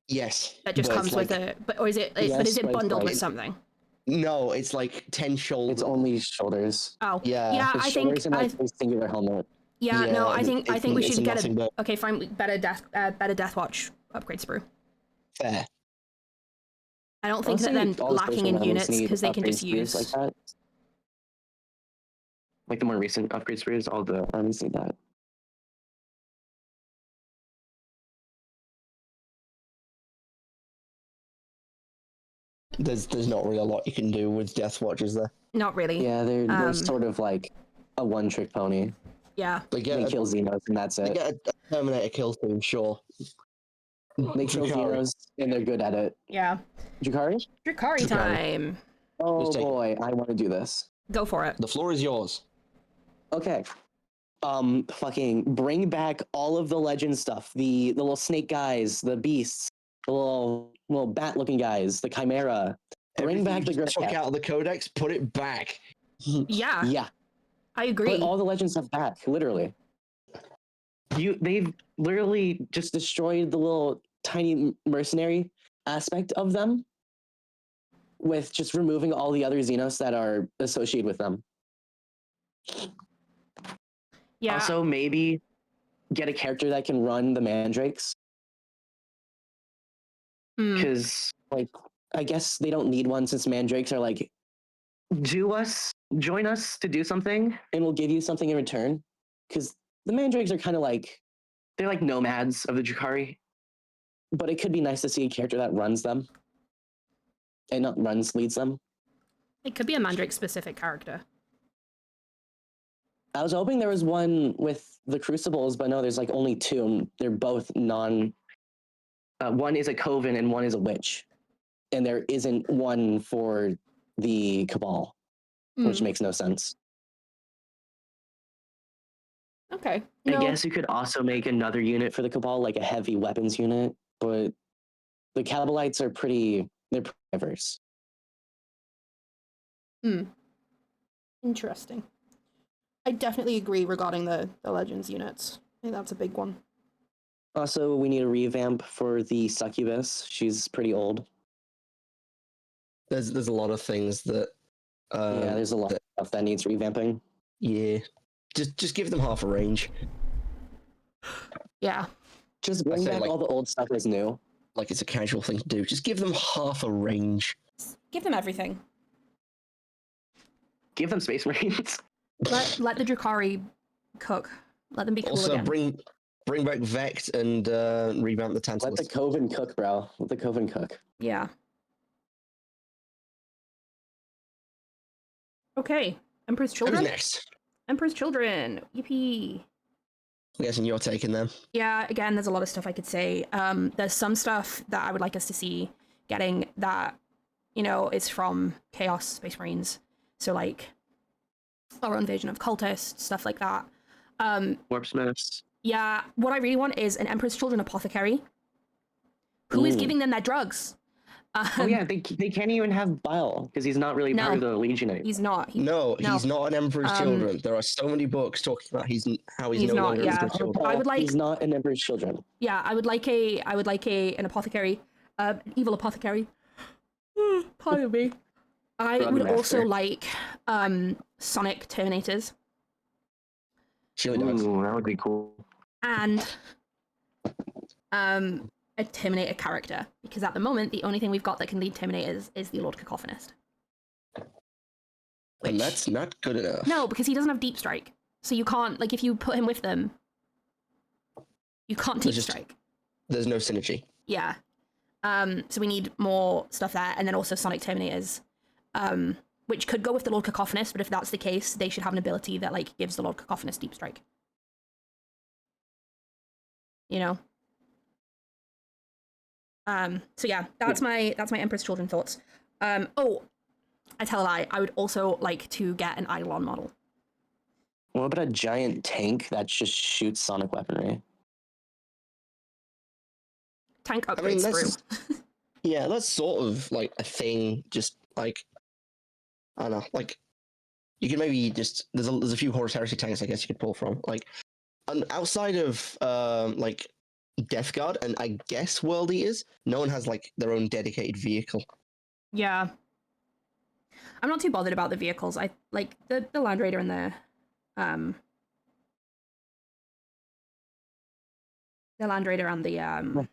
Yes. That just comes with a, but or is it? Yes, but is it but it's bundled like- with something? No, it's like 10 shoulders. It's only shoulders. Oh, Yeah. yeah. It's I think. shoulders and like a singular helmet. Yeah, Yeah, no, I think we it's should get nothing a. but- Okay, fine. Better Deathwatch upgrade sprue. Fair. I don't think that Honestly, then all the lacking special in elements units need because they can upgrade just sprues use. like that. Like the more recent upgrade sprues, all the armies need that. There's not really a lot you can do with Death Watch, is there? Not really. Yeah, they're Um, sort of like a one-trick pony. Yeah. They get They a, kill Xenos and that's they it. get a Terminator kill team, sure. They kill Drukhari. Xenos and they're good at it. Yeah. Drukhari? Drakari Drukhari. time. Oh Just take it. boy, I want to do this. Go for it. The floor is yours. Okay. Fucking bring back all of the legend stuff. The little snake guys, the beasts, the little bat-looking guys, the chimera. Bring Everything back the you just took Grimcat. out of the codex, put it back. Yeah, Yeah. I agree. Put all the legend stuff back, literally. They've literally just destroyed the little tiny mercenary aspect of them with just removing all the other Xenos that are associated with them. Yeah. Also, maybe get a character that can run the mandrakes, Hmm. because like I guess they don't need one since mandrakes are like, join us to do something, and we'll give you something in return. Because the mandrakes are kind of like, they're like nomads of the Drukhari. But it could be nice to see a character that runs them, and not runs, leads them. It could be a Mandrake specific character. I was hoping there was one with the Crucibles, but no, there's like only two. And they're both non. One is a Coven and one is a Witch, and there isn't one for the Cabal, which Hmm. makes no sense. Okay. I No. guess you could also make another unit for the Cabal, like a heavy weapons unit, but the Cabalites are they're diverse. Hmm. Interesting. I definitely agree regarding the Legends units. I think that's a big one. Also, we need a revamp for the Succubus. She's pretty old. There's a lot of things that. Yeah, there's a lot of stuff that needs revamping. Yeah, just give them half a range. Yeah. Just bring say, back like- all the old stuff as new. Like it's a casual thing to do. Just give them half a range. Give them everything. Give them Space Marines. Let the Drukhari cook. Let them be cool Also, again. bring back Vect and revamp the Let Tantalus. the Coven cook, bro. Let the Coven cook. Yeah. Okay. Emperor's Who's Children? next? Emperor's Children. Yippee. I'm guessing you're taking them. Yeah, again, there's a lot of stuff I could say. There's some stuff that I would like us to see getting that, you know, is from Chaos Space Marines. So, like, our own version of Cultist, stuff like that. Warp Smiths. Yeah, what I really want is an Emperor's Children apothecary who is Ooh. giving them their drugs. Oh yeah, they can't even have Bile because he's not really part of the Legion anymore. He's not. No, he's not an Emperor's Um, Children. There are so many books talking about how he's He's no not, longer yeah. Emperor's Children. I would like- He's not an Emperor's Children. Yeah, I would like an apothecary, an evil apothecary. Pardon me. I Drug would master. also like Sonic Terminators Chili dogs. Ooh, that would be cool. and a Terminator character, because at the moment the only thing we've got that can lead Terminators is the Lord Cacophonist. And that's not good enough. No, because he doesn't have Deep Strike, so you can't, like, if you put him with them, you can't Deep Strike. There's no synergy. Yeah. So we need more stuff there, and then also Sonic Terminators, which could go with the Lord Cacophonist, but if that's the case, they should have an ability that, like, gives the Lord Cacophonist Deep Strike. You know? So yeah, that's my Emperor's Children thoughts. Oh, I tell a lie, I would also like to get an Eidolon model. What about a giant tank that just shoots sonic weaponry? Tank I mean, upgrades that's through. yeah, that's sort of like a thing. Just like I don't know, like you can maybe just there's a few Horus Heresy tanks I guess you could pull from. Like outside of like Death Guard and I guess World Eaters, no one has like their own dedicated vehicle. Yeah. I'm not too bothered about the vehicles. I like the Land Raider and the Land Raider and the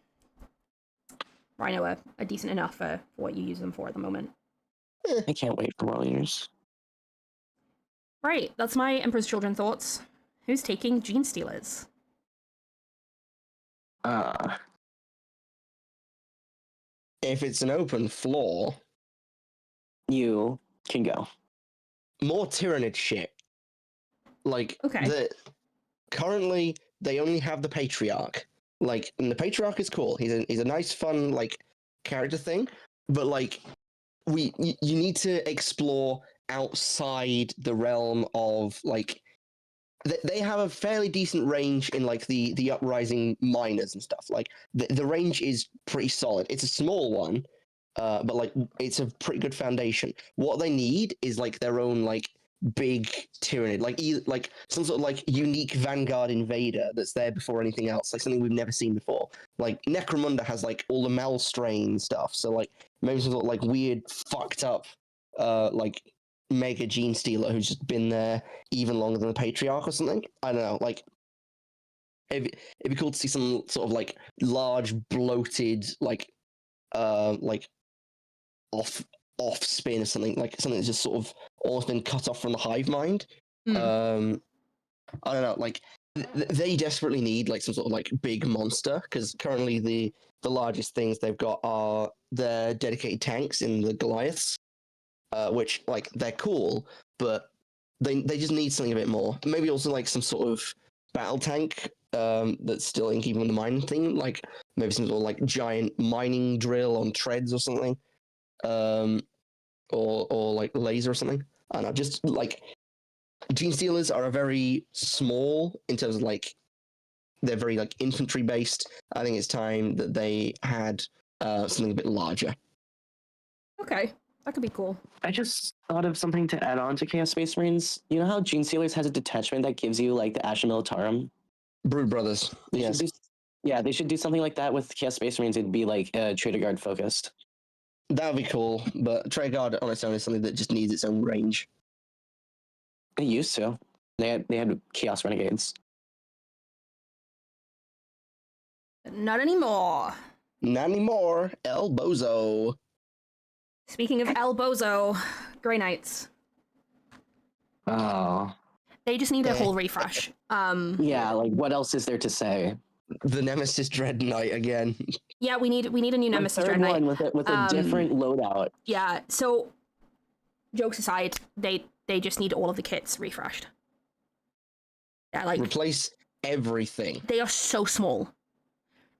Rhino are decent enough for what you use them for at the moment. I can't wait for World Eaters. Right, that's my Emperor's Children thoughts. Who's taking Gene Stealers? If it's an open floor, You can go. more Tyrannid shit. Like Okay. Currently they only have the Patriarch. Like, and the Patriarch is cool. He's a nice, fun like character thing. But like, you need to explore outside the realm of like. They have a fairly decent range in like the uprising miners and stuff. Like the range is pretty solid. It's a small one, but like it's a pretty good foundation. What they need is like their own like big Tyrannid, like some sort of like unique Vanguard invader that's there before anything else, like something we've never seen before. Like Necromunda has like all the Malstrain stuff, so like maybe some sort of like weird fucked up like mega gene stealer who's just been there even longer than the Patriarch or something. I don't know, like it'd be cool to see some sort of like large bloated like off spin or something, like something that's just sort of almost been cut off from the hive mind. Mm. I don't know, like they desperately need like some sort of like big monster, because currently the largest things they've got are their dedicated tanks in the Goliaths, which like they're cool, but they just need something a bit more. Maybe also like some sort of battle tank that's still in keeping with the mining thing, like maybe some sort of like giant mining drill on treads or something, or like laser or something. I don't know, just like Gene Stealers are a very small in terms of like they're very like infantry based. I think it's time that they had something a bit larger. Okay. That could be cool. I just thought of something to add on to Chaos Space Marines. You know how Gene Stealers has a detachment that gives you like the Ashen Militarum? Brood Brothers. They Yes. should yeah, they should do something like that with Chaos Space Marines. It'd be like Trader Guard focused. That would be cool, but Trade Guard on its own is something that just needs its own range. They used to. They had Chaos Renegades. Not anymore. Not anymore. El Bozo. Speaking of El Bozo, Grey Knights. Oh. They just need a whole refresh. Yeah, like what else is there to say? The Nemesis Dread Knight again. Yeah, we need a new Nemesis Dread Knight. One with a different loadout. Yeah, so jokes aside, they just need all of the kits refreshed. Yeah, like Replace everything. they are so small.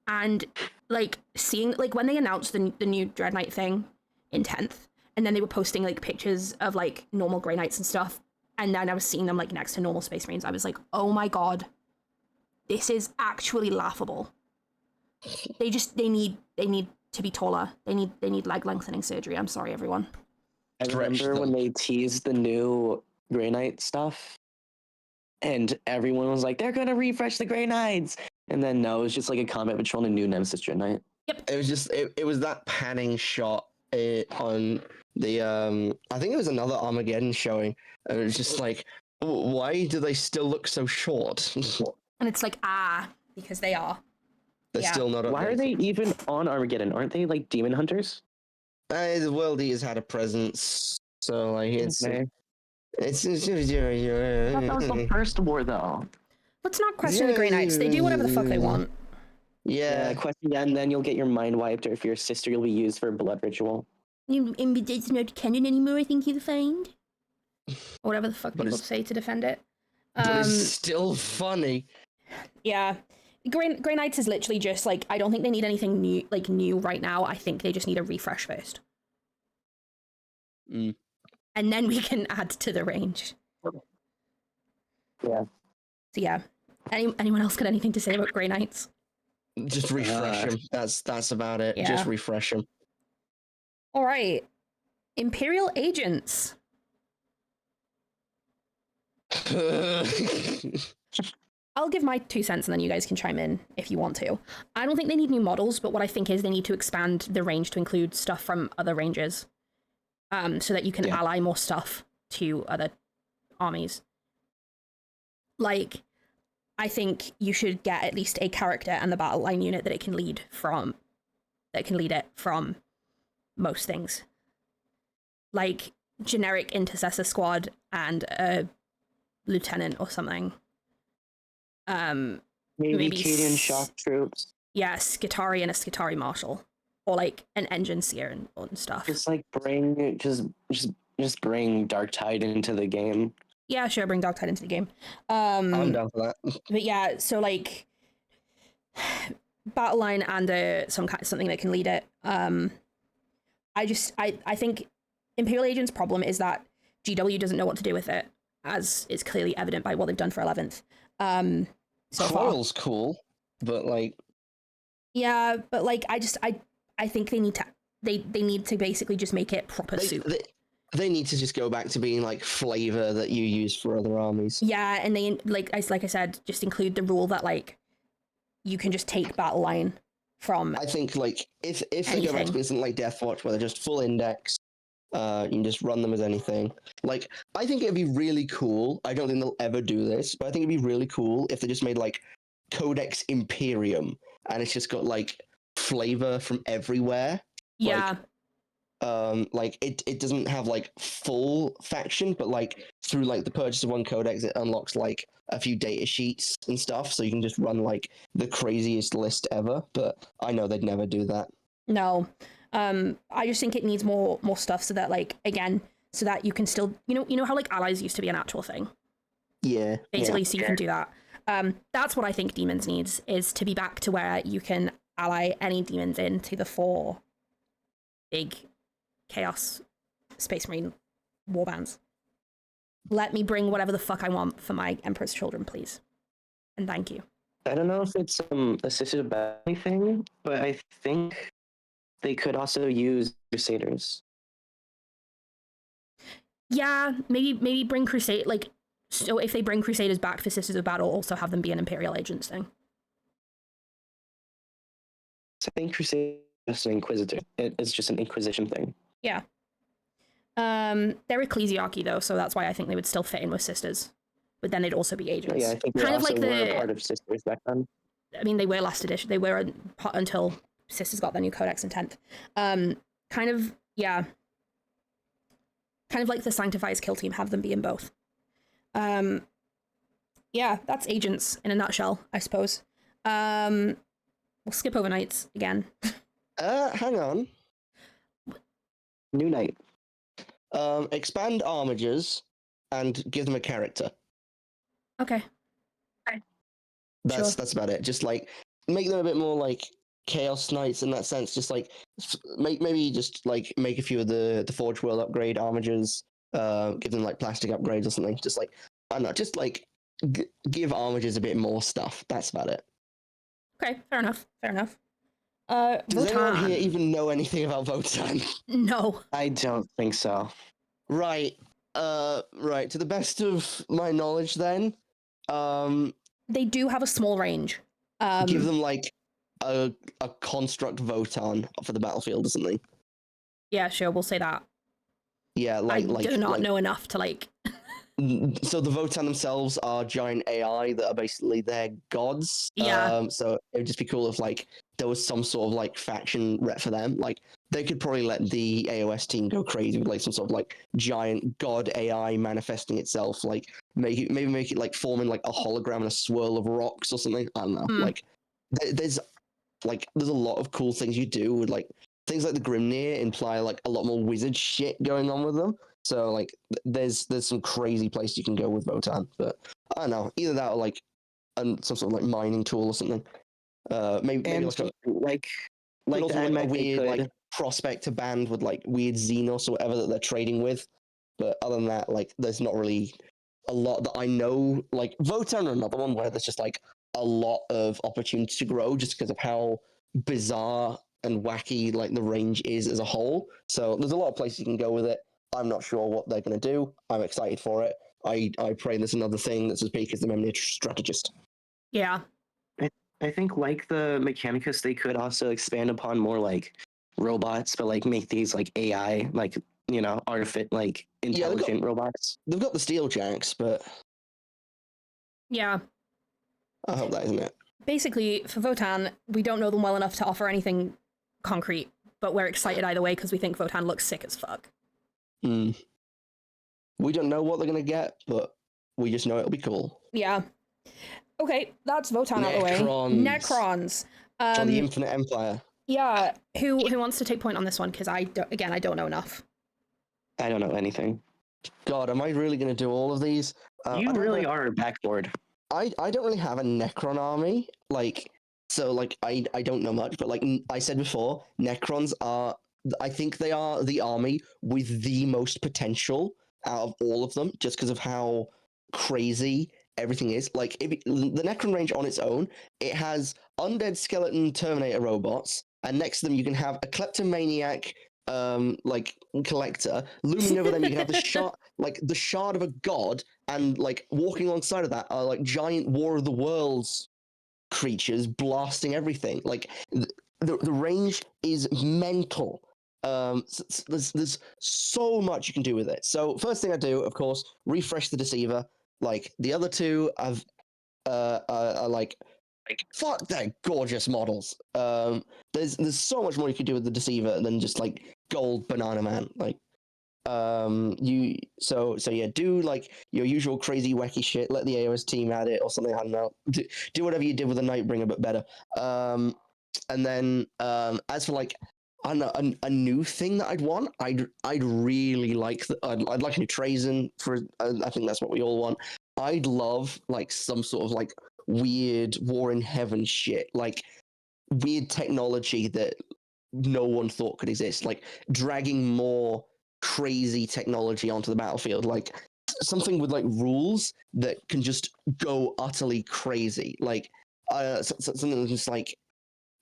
And like seeing like when they announced the new Dread Knight thing in 10th, and then they were posting like pictures of like normal Grey Knights and stuff, and then I was seeing them like next to normal Space Marines, I was like, oh my god, this is actually laughable. They need to be taller. They need leg lengthening surgery. I'm sorry, everyone. I remember when they teased the new Grey Knight stuff, and everyone was like, they're gonna refresh the Grey Knights. And then no, it was just like a Combat Patrol and a new Nemesis Dread Knight. It was just it was that panning shot on the I think it was another Armageddon showing. And it was just like, why do they still look so short? And it's like, because they are. They're still not. Why are they updated. even on Armageddon? Aren't they like demon hunters? The World has had a presence, so like it's Okay. it's. I thought that was the first war though. Let's not question the Grey Knights. They do whatever the fuck they want. Yeah. Question that, and then you'll get your mind wiped, or if you're a sister, you'll be used for a blood ritual. It's not canon anymore, I think you'll find. Or whatever the fuck But people it's- say to defend it. But it's still funny. Yeah. Grey Knights is literally just like, I don't think they need anything new right now. I think they just need a refresh first. Mm. And then we can add to the range. Yeah. So yeah. Anyone else got anything to say about Grey Knights? Just refresh them. That's about it. Yeah. Just refresh them. All right. Imperial Agents. I'll give my 2 cents and then you guys can chime in if you want to. I don't think they need new models, but what I think is they need to expand the range to include stuff from other ranges. So that you can ally more stuff to other armies. Like, I think you should get at least a character and the battle line unit that it can lead from. That can lead it from most things. Like, generic intercessor squad and a lieutenant or something. Maybe Cadian shock troops. Yeah, Skitari and a Skitari marshal. Or like an engine seer and stuff. Just like bring bring Dark Tide into the game. Yeah, sure, bring Darktide into the game. I'm down for that. But yeah, so like battle line and something that can lead it. I think Imperial Agent's problem is that GW doesn't know what to do with it, as is clearly evident by what they've done for 11th. So far. Coil's cool, but like Yeah, but like I think they need to basically just make it proper soup. They need to just go back to being like flavor that you use for other armies. Yeah, and they like I said, just include the rule that like you can just take battle line from. I think like if they go back to something like Deathwatch where they're just full index, you can just run them as anything. Like I think it'd be really cool. I don't think they'll ever do this, but I think it'd be really cool if they just made like Codex Imperium and it's just got like flavor from everywhere. Yeah. Like it doesn't have like full faction, but like through like the purchase of one codex, it unlocks like a few data sheets and stuff, so you can just run like the craziest list ever. But I know they'd never do that. No. I just think it needs more stuff so that like again, so that you can still you know how like allies used to be an actual thing. Yeah. Basically, so you can do that. That's what I think Demons needs, is to be back to where you can ally any demons into the 4 big Chaos Space Marine warbands. Let me bring whatever the fuck I want for my Emperor's Children, please. And thank you. I don't know if it's assisted by anything, but I think they could also use Crusaders. Yeah, maybe bring Crusade, like, so if they bring Crusaders back for Sisters of Battle, also have them be an Imperial Agents thing. I think Crusade is just an Inquisitor. It's just an Inquisition thing. Yeah. They're Ecclesiarchy, though, so that's why I think they would still fit in with Sisters. But then they'd also be Agents. Yeah, I think they kind of also like were a part of Sisters back then. I mean, they were last edition. They were until Sisters got their new Codex in 10th. Kind of, yeah. Kind of like the Sanctifies Kill Team, have them be in both. Yeah, that's Agents in a nutshell, I suppose. We'll skip over Knights again. Hang on. New Knight. Expand Armigers and give them a character. Okay. That's about it. Just like make them a bit more like Chaos Knights in that sense. Just like maybe just like make a few of the Forge World upgrade Armigers. Give them like plastic upgrades or something. Just like I don't know. Just like give Armigers a bit more stuff. That's about it. Okay, fair enough. Does anyone Votan. here even know anything about Votan? No. I don't think so. Right. Right. To the best of my knowledge, then, They do have a small range. give them like a construct Votan for the battlefield or something. Yeah, sure, we'll say that. Yeah, I do not know enough to like. So the Votan themselves are giant AI that are basically their gods. Yeah. So it would just be cool if like there was some sort of like faction rep for them. Like they could probably let the AOS team go crazy with like some sort of like giant god AI manifesting itself. Like make it like forming like a hologram and a swirl of rocks or something. I don't know. Like there's a lot of cool things you do with like things like the Grimnir imply like a lot more wizard shit going on with them. So like there's some crazy place you can go with Votan, but I don't know, either that or like some sort of like mining tool or something. Maybe And like the a Admech, weird they like could. prospector band with like weird Xenos or whatever that they're trading with. But other than that, like there's not really a lot that I know. Like Votan are another one where there's just like a lot of opportunity to grow just because of how bizarre and wacky like the range is as a whole. So there's a lot of places you can go with it. I'm not sure what they're going to do. I'm excited for it. I pray there's another thing that's as big as the Memory Strategist. Yeah. I think like the Mechanicus, they could also expand upon more like robots, but like make these like AI, like like intelligent robots. They've got the Steel Jacks, but Yeah. I hope that isn't it. Basically, for Votan, we don't know them well enough to offer anything concrete, but we're excited either way because we think Votan looks sick as fuck. We don't know what they're going to get, but we just know it'll be cool. Yeah. Okay, that's Votan out of the way. Necrons. From the Infinite Empire. Yeah, who wants to take point on this one? Because I don't know enough. I don't know anything. God, am I really going to do all of these? You really are a backboard. I don't really have a Necron army. Like, so like I don't know much, but like I said before, Necrons are, I think they are the army with the most potential out of all of them, just because of how crazy everything is. Like the Necron range on its own, it has undead skeleton Terminator robots, and next to them you can have a kleptomaniac like collector. Looming over them you can have the shard of a god, and like walking alongside of that are like giant War of the Worlds creatures blasting everything. Like the range is mental. There's so much you can do with it. So first thing I do, of course, refresh the Deceiver. Like the other two are like fuck, they're gorgeous models. There's so much more you could do with the Deceiver than just like gold banana man. Like yeah, do like your usual crazy wacky shit. Let the AOS team add it or something. I don't know. Do whatever you did with the Nightbringer, but better. And then as for like, I don't know, a new thing that I'd want. I'd really like I'd like a new Trazen for. I think that's what we all want. I'd love like some sort of like weird War in Heaven shit, like weird technology that no one thought could exist, like dragging more crazy technology onto the battlefield, like something with like rules that can just go utterly crazy, like something that's just like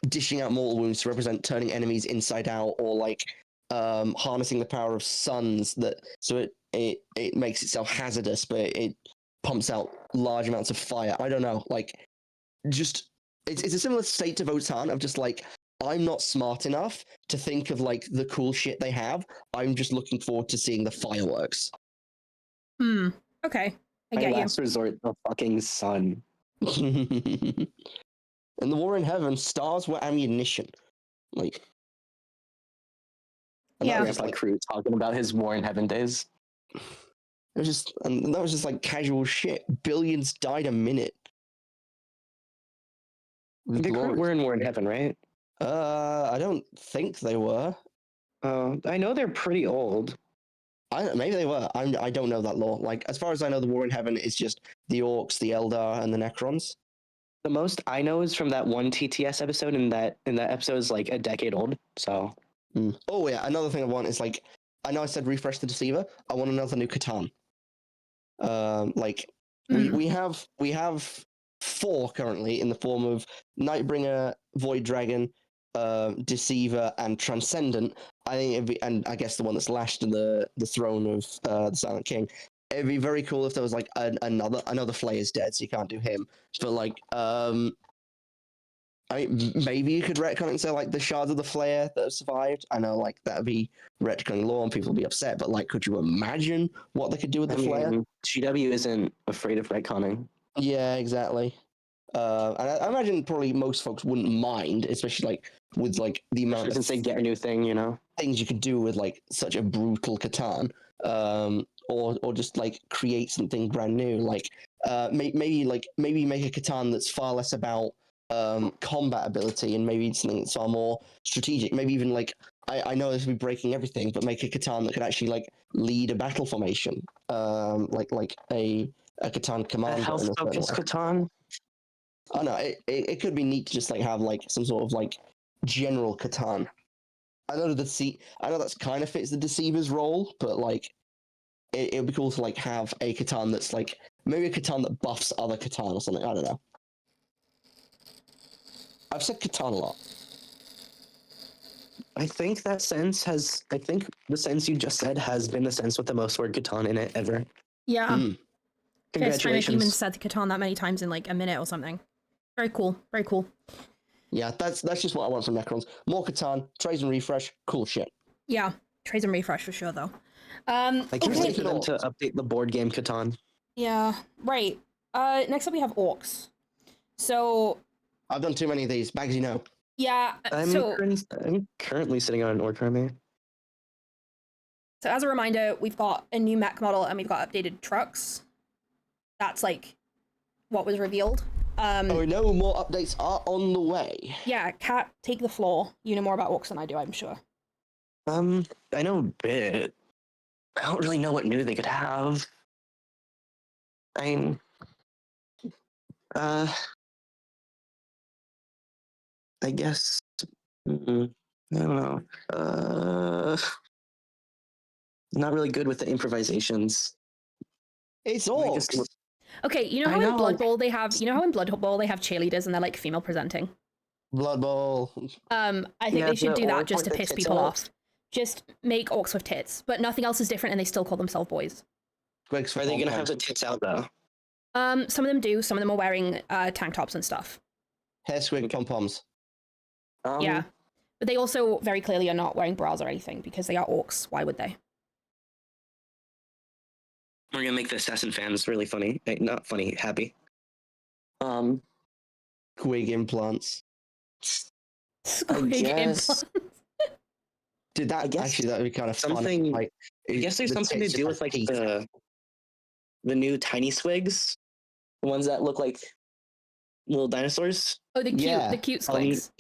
dishing out mortal wounds to represent turning enemies inside out, or like harnessing the power of suns so it makes itself hazardous, but it pumps out large amounts of fire. I don't know, like just it's a similar state to Votan of just like I'm not smart enough to think of like the cool shit they have. I'm just looking forward to seeing the fireworks. Okay. I My get you. last resort, the fucking sun. In the War in Heaven, stars were ammunition. Like, and Yeah. that was Grandpa like, Crew talking about his War in Heaven days. that was just like casual shit. Billions died a minute. It was The Crew glorious. were in War in Heaven, right? I don't think they were. I know they're pretty old. Maybe they were. I don't know that lore. Like, as far as I know, the War in Heaven is just the Orcs, the Eldar, and the Necrons. The most I know is from that one TTS episode, and that episode is like a decade old. So Oh yeah, another thing I want is like, I know I said refresh the Deceiver. I want another new Catan. Like we have 4 currently in the form of Nightbringer, Void Dragon, Deceiver, and Transcendent. I think it'd be, and I guess the one that's lashed to the throne of the Silent King. It'd be very cool if there was like another Flayer's dead, so you can't do him. But like, I mean, maybe you could retcon it and say like the shards of the Flayer that have survived. I know like that'd be retconning lore and people would be upset, but like, could you imagine what they could do with the Flayer? GW isn't afraid of retconning. Yeah, exactly. And I imagine probably most folks wouldn't mind, especially like with like the amount of Since they get a new thing, you know. things you could do with like such a brutal Catan, or just like create something brand new. Like maybe make a Catan that's far less about combat ability and maybe something that's far more strategic. Maybe even like I know this would be breaking everything, but make a Catan that could actually like lead a battle formation, like a Catan A commander. health focused Catan. Oh no, it could be neat to just like have like some sort of like general Catan. I know that's kind of fits the Deceiver's role, but like it would be cool to like have a Catan that's like maybe a Catan that buffs other Catan or something. I don't know. I've said Catan a lot. I think the sense you just said has been the sense with the most word Catan in it ever. Yeah. First time a Congratulations. human said Catan that many times in like a minute or something. Very cool. Very cool. Yeah, that's just what I want from Necrons. More Catan, trades and refresh, cool shit. Yeah. Trades and refresh for sure though. I can't okay. wait for them to update the board game Catan. Yeah. Right. Next up we have orcs. So I've done too many of these. Bags, you know. yeah. I'm currently sitting on an orc army. So as a reminder, we've got a new mech model and we've got updated trucks. That's like what was revealed. Oh no, more updates are on the way. Yeah, Kat, take the floor. You know more about orcs than I do, I'm sure. I know a bit. I don't really know what new they could have. I guess. I don't know. Not really good with the improvisations. It's I guess orcs. Okay, you know how in Blood Bowl they have cheerleaders and they're like female presenting? Blood Bowl. I think they should do that orcs just to with the piss tits people out. off. Just make orcs with tits, but nothing else is different and they still call themselves boys. Greg's Are they gonna football have the pants. tits out though? Some of them do, some of them are wearing tank tops and stuff. Hair swig pom-poms. Yeah. But they also very clearly are not wearing bras or anything because they are orcs. Why would they? We're gonna make the assassin fans really funny. Not funny, happy. Twig implants. Squig guess- implants. Dude, I guess actually that would be kind of something- fun. Like, I guess there's the something to tits do just with like teeth. the new tiny swigs, the ones that look like little dinosaurs. Oh, the cute squigs.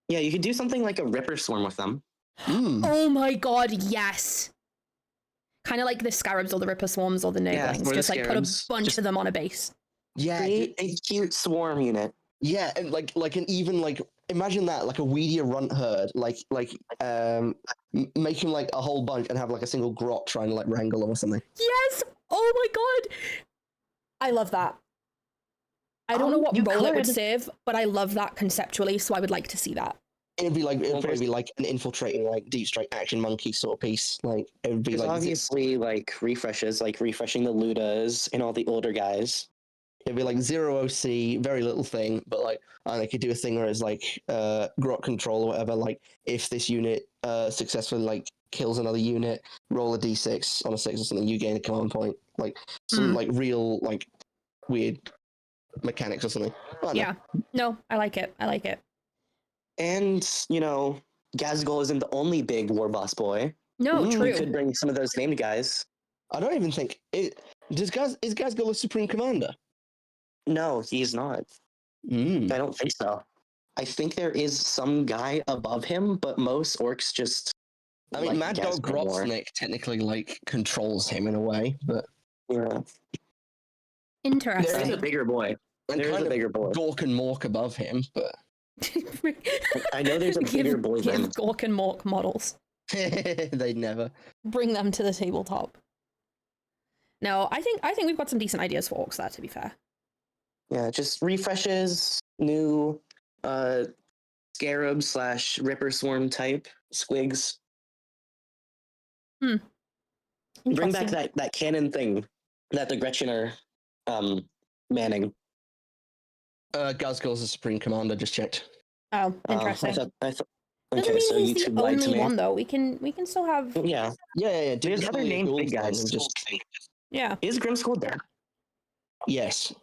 Yeah, you could do something like a ripper swarm with them. Oh my god, yes! Kind of like the scarabs or the ripper swarms or the Yeah, nurglings. or the Just like put a scarabs. bunch Just- of them on a base. Yeah, Create a cute swarm unit. yeah, and like an even like imagine that like a weedier runt herd, make him like a whole bunch and have like a single grot trying to like wrangle them or something. Yes! Oh my god! I love that. I don't know what you role it would could. serve, but I love that conceptually, so I would like to see that. it'd probably be like an infiltrating like deep strike action monkey sort of piece. Like it would be There's like obviously like refreshes, like refreshing the Ludas and all the older guys. it'd be like zero OC, very little thing, but like and they could do a thing where it's like grot control or whatever. Like if this unit successfully like kills another unit, roll a d6 on a 6 or something, you gain a command point. Like some like real like weird mechanics or something. I don't know. Yeah. No, I like it. I like it. And, you know, Gazgul isn't the only big war boss boy. No, Mm, true. You could bring some of those named guys. I don't even think it. Is Gazgul a supreme commander? No, he's not. Mm. I don't think so. I think there is some guy above him, but most orcs just. I mean, like Mad Dog Gazgul more. Grotsnick technically like controls him in a way, but Yeah. There is Interesting. a bigger boy. and There is kind a of bigger boy. Gork and Mork above him, but I know there's a bigger boy give than. Gork and Mork models. they'd never. Bring them to the tabletop. No, I think we've got some decent ideas for orcs there, to be fair. Yeah, just refreshes, new scarab / Ripper Swarm type squigs. Bring back Interesting. that cannon thing that the Gretchen are manning. Gazgul's a supreme commander. Just checked. Oh, I interesting. thought. Doesn't Okay, mean so he's YouTube the lied to only me. one though. We can still have Yeah, Yeah. there's other named big guys. yeah. Is Grimskull there? Yes.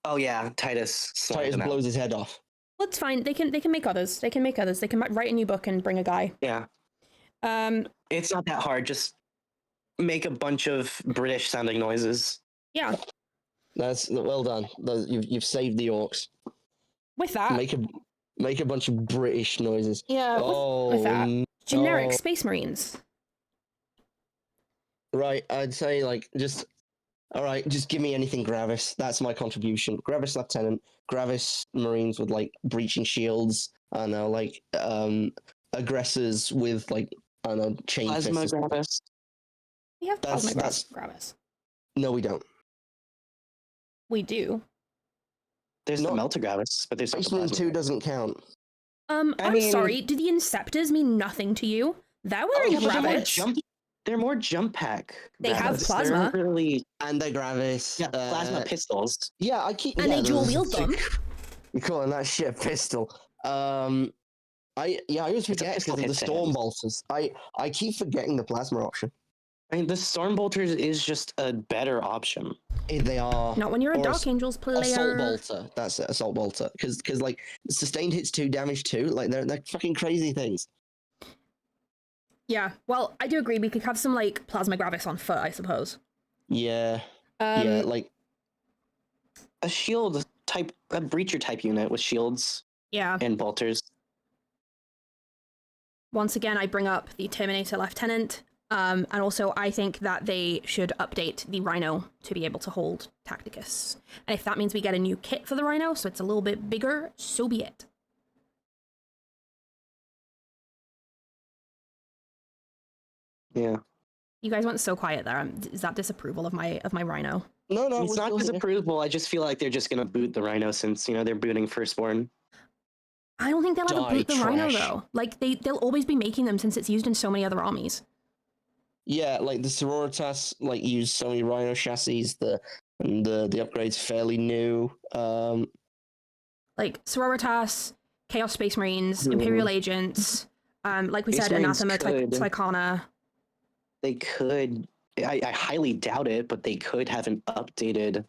Oh yeah, Titus. Titus blows his head off. Well, it's fine. They can make others. They can write a new book and bring a guy. Yeah, it's not that hard. Just make a bunch of British sounding noises. Yeah. That's well done. You've saved the orcs. With that. Make a bunch of British noises. Yeah. Oh, with that. Generic no. Space Marines. Right, I'd say like just all right, just give me anything Gravis. That's my contribution. Gravis Lieutenant, Gravis Marines with like breaching shields. I don't know, like aggressors with like I don't know, chain Plasma fists. Gravis. We have That's- Plasma that's- Gravis. No, we don't. We do. There's Not- the Melta Gravis, but there's Space no Marine Plasma 2 doesn't count. I'm mean- sorry. Do the Inceptors mean nothing to you? They're wearing Yeah, but Gravis. they're more jump pack. They have Gravis. plasma. They're really And they're Gravis. plasma pistols. Yeah, I keep. And yeah, they dual there's- wield them. You're calling that shit a pistol. I always forget pistol because of the hit to storm him. bolters. I keep forgetting the plasma option. I mean, the Stormbolters is just a better option. They are Not when you're a Or Dark Angels player. assault bolter. That's it, assault bolter. Because like sustained hits 2, damage 2. Like they're fucking crazy things. Yeah. Well, I do agree. We could have some like Plasma Gravis on foot, I suppose. Yeah. Yeah. Um, Like A shield type, a breacher type unit with shields yeah. and bolters. Once again, I bring up the Terminator Lieutenant. And also, I think that they should update the Rhino to be able to hold Tacticus. And if that means we get a new kit for the Rhino, so it's a little bit bigger, so be it. Yeah. You guys went so quiet there. Is that disapproval of my Rhino? no, It's we're not still here. disapproval. I just feel like they're just gonna boot the Rhino since they're booting Firstborn. I don't think they'll ever Die, boot the Rhino trash. though. Like they'll always be making them since it's used in so many other armies. Yeah, like the Sororitas like use so many Rhino chassis. The upgrade's fairly new. Like Sororitas, Chaos Space Marines, Mhm. Imperial Agents, like we Space said, Marines Anathema, could. Tycana. They could. I highly doubt it, but they could have an updated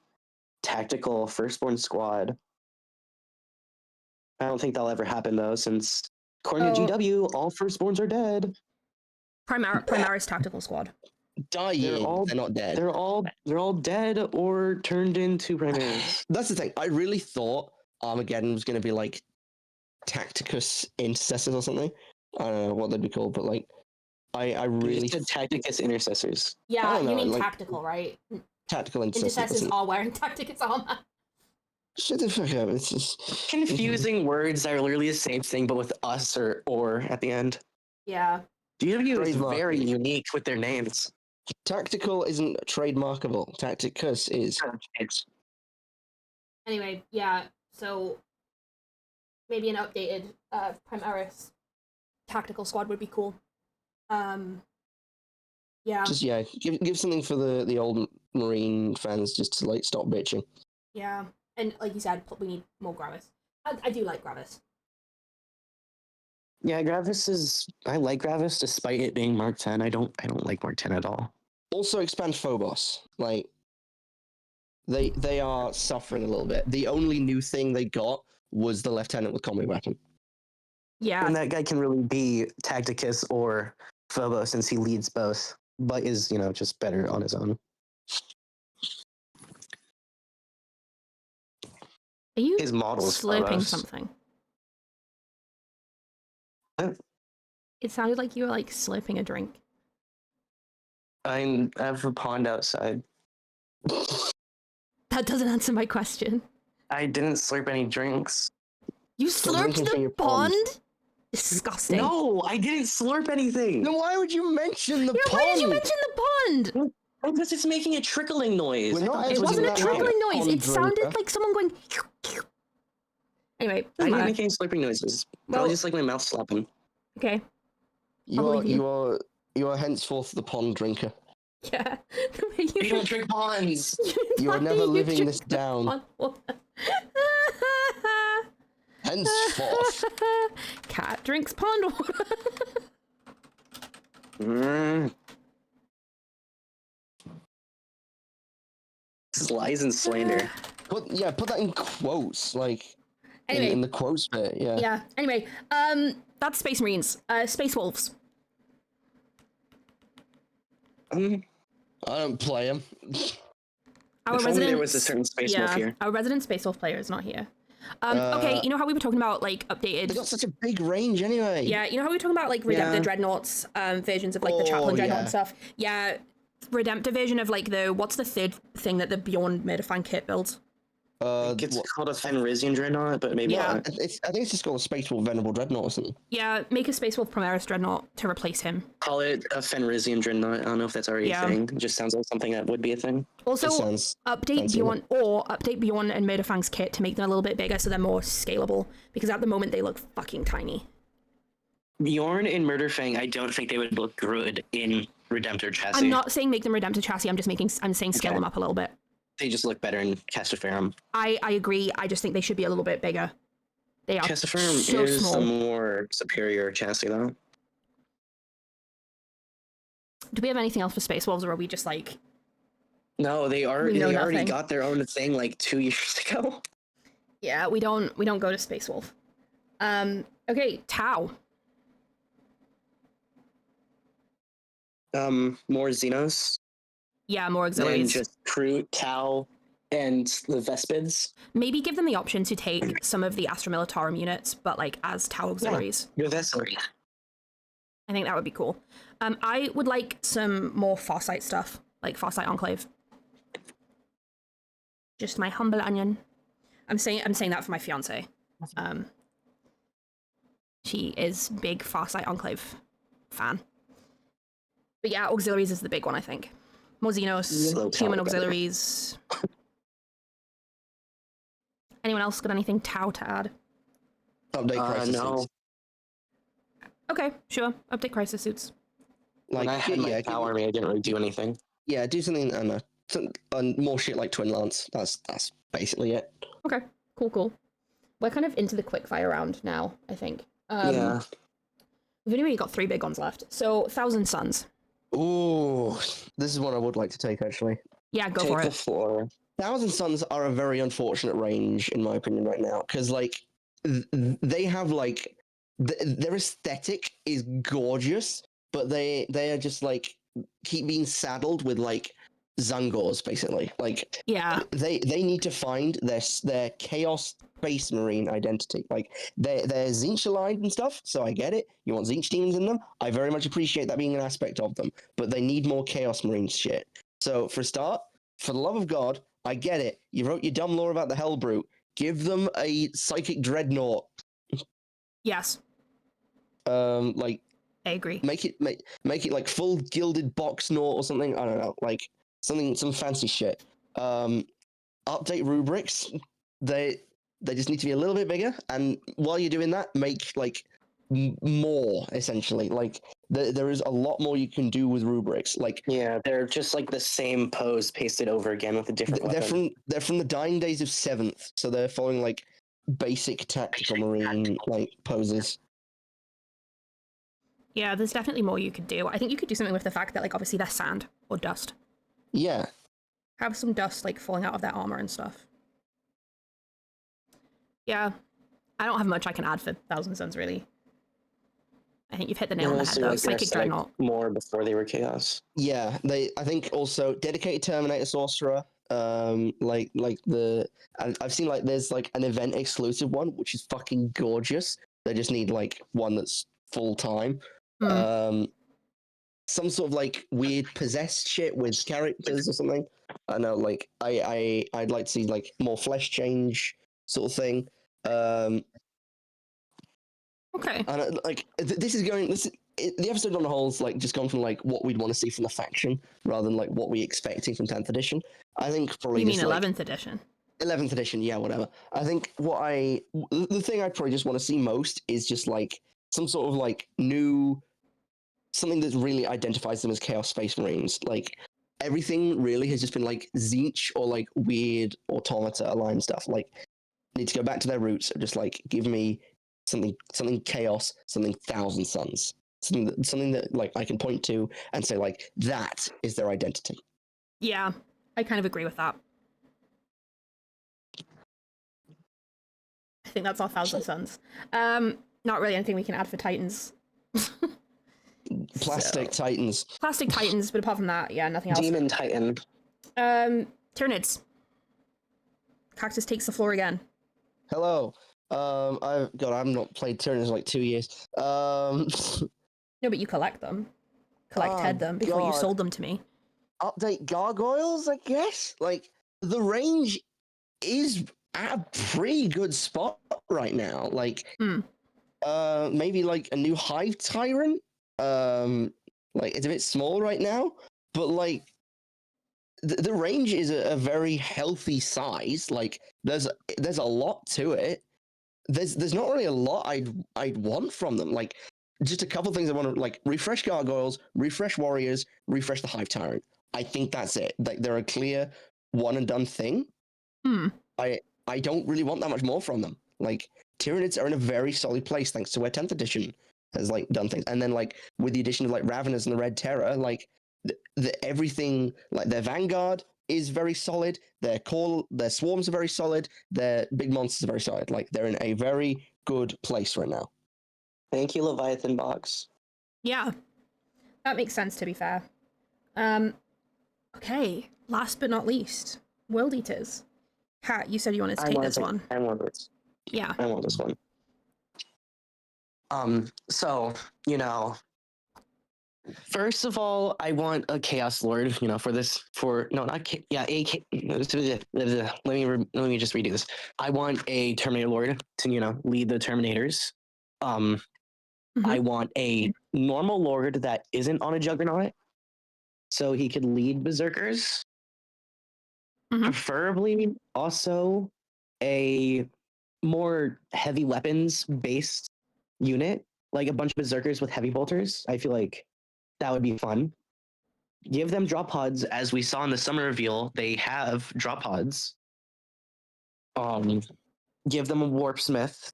tactical Firstborn squad. I don't think that'll ever happen though, since according to Oh. GW, all Firstborns are dead. Primaris Tactical Squad. Dying, they're not dead. They're all dead or turned into Primaris. That's the thing. I really thought Armageddon was going to be like Tacticus Intercessors or something. I don't know what they'd be called, but like, I really Just said Tacticus Intercessors. I don't know, like- tactical, right? tactical Intercessors. are wearing Tacticus armor. Shut the fuck up. It's just Confusing words that are literally the same thing, but with us or at the end. Yeah. GW is Trademark. very unique with their names. tactical isn't trademarkable. Tacticus is. Anyway, yeah. So maybe an updated Primaris tactical squad would be cool. Yeah. Just give something for the old Marine fans just to like stop bitching. Yeah, and like you said, we need more Gravis. I do like Gravis. Yeah, Gravis is. I like Gravis despite it being Mark 10. I don't like Mark 10 at all. Also expand Phobos. Like they are suffering a little bit. The only new thing they got was the lieutenant with combi weapon. Yeah. And that guy can really be Tacticus or Phobos since he leads both, but is, just better on his own. Are you His model's slurping Phobos. something? What? It sounded like you were like slurping a drink. I have a pond outside. That doesn't answer my question. I didn't slurp any drinks. You Stop slurped drinking from the your pond? pond. Disgusting. No, I didn't slurp anything. Then why would you mention the Yeah, pond? why did you mention the pond? Because it's making a trickling noise. We're not It actually wasn't a that trickling kind of noise. pond It sounded drinker. like someone going. Anyway, I doesn't didn't matter. make any slurping noises. Well- Probably just like my mouth slapping. Okay. You believe you are henceforth the pond drinker. Yeah. The way You don't drink ponds. You are never living this down. Pond water. Henceforth. Cat drinks pond water. Lies and slander. Put that in quotes, like Anyway. in the quotes bit. Yeah. Yeah. Anyway, that's Space Marines. Space Wolves. I don't play them. Our If only there was a certain Space Wolf here. Our resident Space Wolf player is not here. Okay, you know how we were talking about like They updated? got such a big range anyway. Yeah, you know how we were talking about like Redemptor Yeah. Dreadnoughts, versions of like the Chaplain Dreadnought yeah. and stuff. Yeah, Redemptor version of like what's the third thing that the Beyond Murderfang kit builds? It's called a Fenrisian Dreadnought, but maybe Yeah. not. I think it's just called a Space Wolf Venerable Dreadnought or something. Yeah, make a Space Wolf Primaris Dreadnought to replace him. Call it a Fenrisian Dreadnought. I don't know if that's already Yeah. a thing. It just sounds like something that would be a thing. Also, It sounds update fancy, update Beyond and Murderfang's kit to make them a little bit bigger so they're more scalable. Because at the moment they look fucking tiny. Bjorn and Murderfang, I don't think they would look good in Redemptor chassis. I'm not saying make them Redemptor chassis. I'm saying scale Okay. them up a little bit. They just look better in Castaferum. I agree. I just think they should be a little bit bigger. They are Castaferum so is small. a more superior chassis, though. Do we have anything else for Space Wolves, or are we just like? No, they We know already nothing. got their own thing like 2 years ago. Yeah, we don't go to Space Wolf. Okay, Tau. More Xenos Yeah, more than auxiliaries. just Crew, Tau, and the Vespids. Maybe give them the option to take some of the Astra Militarum units, but like as Tau auxiliaries. Your Vespid. I think that would be cool. I would like some more Farsight stuff, like Farsight Enclave. Just my humble onion. I'm saying that for my fiance. She is big Farsight Enclave fan. But yeah, auxiliaries is the big one, I think. More Xenos, Slow human Tau better. auxiliaries. Anyone else got anything Tau to add? Update crisis. No. suits. Okay, sure. Update crisis suits. When I had my Tau army, I didn't really do anything. Yeah, do something. I don't know. More shit like Twin Lance. That's basically it. Okay, cool. We're kind of into the quickfire round now, I think. Yeah. We've only really got 3 big ones left. So, Thousand Suns. Ooh, this is one I would like to take actually. Yeah, go Take for the it. floor. Thousand Suns are a very unfortunate range in my opinion right now because like they have like their aesthetic is gorgeous, but they are just like keep being saddled with like Zangors basically. Like Yeah, they need to find their Chaos Space Marine identity. Like they're Zinch aligned and stuff, so I get it. You want Zinch demons in them. I very much appreciate that being an aspect of them, but they need more Chaos Marine shit. So for a start, for the love of God, I get it. You wrote your dumb lore about the Hellbrute. Give them a Psychic Dreadnought. yes, Like I agree. make it like full gilded box Naught or something. I don't know, like some fancy shit. Update rubrics. They just need to be a little bit bigger. And while you're doing that, make like more essentially. Like there is a lot more you can do with rubrics. Like Yeah, they're just like the same pose pasted over again with a different weapon. they're from the dying days of 7th, so they're following like basic tactical marine like poses. Yeah, there's definitely more you could do. I think you could do something with the fact that, like, obviously they're sand or dust. Yeah. Have some dust, like, falling out of their armor and stuff. Yeah. I don't have much I can add for Thousand Suns, really. I think you've hit the nail on the head, though. Psychic Dreadnought. More before they were chaos. Yeah, I think also dedicated Terminator Sorcerer. Like I've seen like there's like an event exclusive one which is fucking gorgeous. They just need like one that's full time. Some sort of like weird possessed shit with characters or something. I know, like I'd like to see like more flesh change sort of thing. Okay. And like the episode on the whole is like just gone from like what we'd want to see from the faction rather than like what we're expecting from 10th edition. I think probably You mean just, 11th edition? 11th edition, yeah, whatever. I think the thing I probably just want to see most is just like some sort of like new something that really identifies them as Chaos Space Marines. Like everything really has just been like Zinch or like weird automata aligned stuff. Like need to go back to their roots and just like give me something chaos, something Thousand Suns, something that like I can point to and say like that is their identity. Yeah, I kind of agree with that. I think that's our Thousand Suns. Not really anything we can add for Titans. Plastic Titans. Plastic Titans, but apart from that, yeah, nothing else. Demon Titan. Tyranids. Cactus takes the floor again. Hello. I've not played Tyranids in like 2 years. No, but you collect them. Collected them before you sold them to me. Update gargoyles, I guess. Like the range is at a pretty good spot right now. Like, maybe like a new Hive Tyrant. Like it's a bit small right now, but like the range is a very healthy size. Like there's a lot to it. There's not really a lot I'd want from them. Like just a couple things I want to like refresh gargoyles, refresh warriors, refresh the Hive Tyrant. I think that's it. Like they're a clear one and done thing. I don't really want that much more from them. Like Tyranids are in a very solid place thanks to where 10th edition has like done things, and then like with the addition of like Ravenous and the Red Terror, like everything, like their Vanguard is very solid, their swarms are very solid, their big monsters are very solid. Like they're in a very good place right now. Thank you, Leviathan Box. Yeah, that makes sense, to be fair. Okay, last but not least, World Eaters. Kat, you said you wanted to take this one. I want this. Yeah. I want this one. So, first of all, I want a Chaos Lord, let me just redo this. I want a Terminator Lord to, lead the Terminators. I want a normal Lord that isn't on a Juggernaut, so he could lead Berserkers. Preferably also a more heavy weapons based unit, like a bunch of Berserkers with heavy bolters. I feel like that would be fun. Give them drop pods, as we saw in the summer reveal. They have drop pods. Give them a warp smith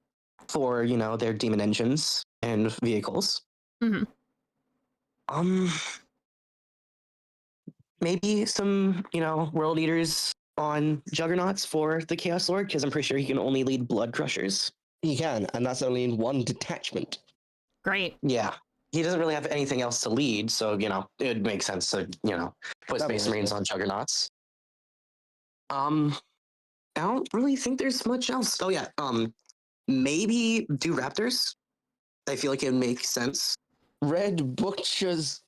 for their demon engines and vehicles. Maybe some world eaters on juggernauts for the Chaos Lord, because I'm pretty sure he can only lead blood crushers. He can, and that's only in one detachment. Great. Yeah. He doesn't really have anything else to lead, so, it would make sense to, put Space Marines on Juggernauts. I don't really think there's much else. Oh, yeah. Maybe do Raptors. I feel like it makes sense. Red Butchers.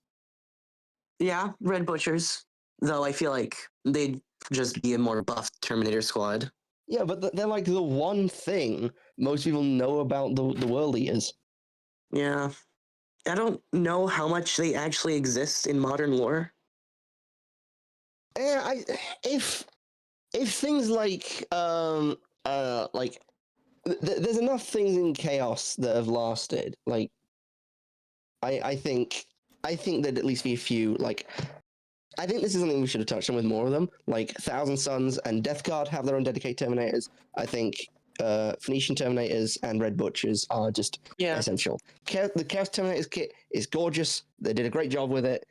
Yeah, Red Butchers. Though I feel like they'd just be a more buffed Terminator squad. Yeah, but they're like the one thing most people know about the World Eaters. Yeah. I don't know how much they actually exist in modern lore. Yeah, if things like there's enough things in chaos that have lasted. Like, I think there'd at least be a few. Like, I think this is something we should have touched on with more of them. Like, Thousand Suns and Death Guard have their own dedicated Terminators. I think Phoenician Terminators and Red Butchers are just essential. The Chaos Terminators kit is gorgeous. They did a great job with it.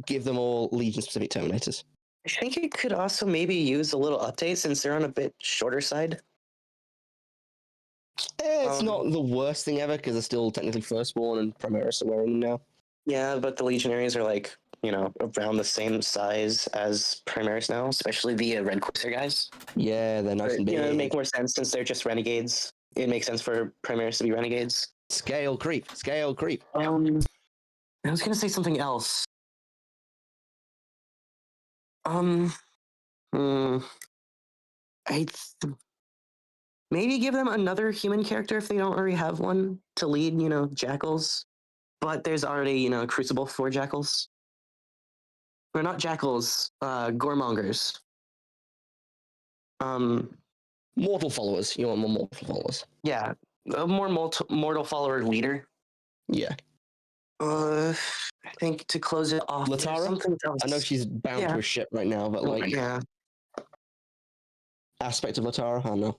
Give them all Legion-specific Terminators. I think it could also maybe use a little update since they're on a bit shorter side. It's not the worst thing ever because they're still technically Firstborn and Primaris are wearing them now. Yeah, but the Legionaries are like, around the same size as Primaris now, especially the Red Corsair guys. Yeah, they're nice and big. It make more sense since they're just Renegades. It makes sense for Primaris to be Renegades. Scale creep. I was gonna say something else. Maybe give them another human character if they don't already have one to lead, Jackals. But there's already, a Crucible for Jackals. Or not Jackals, Goremongers. Mortal followers. You want more mortal followers? Yeah, a more mortal follower leader. Yeah. I think to close it off, Latara? something else. I know she's bound to a ship right now, but like, aspect of Latara, I don't know.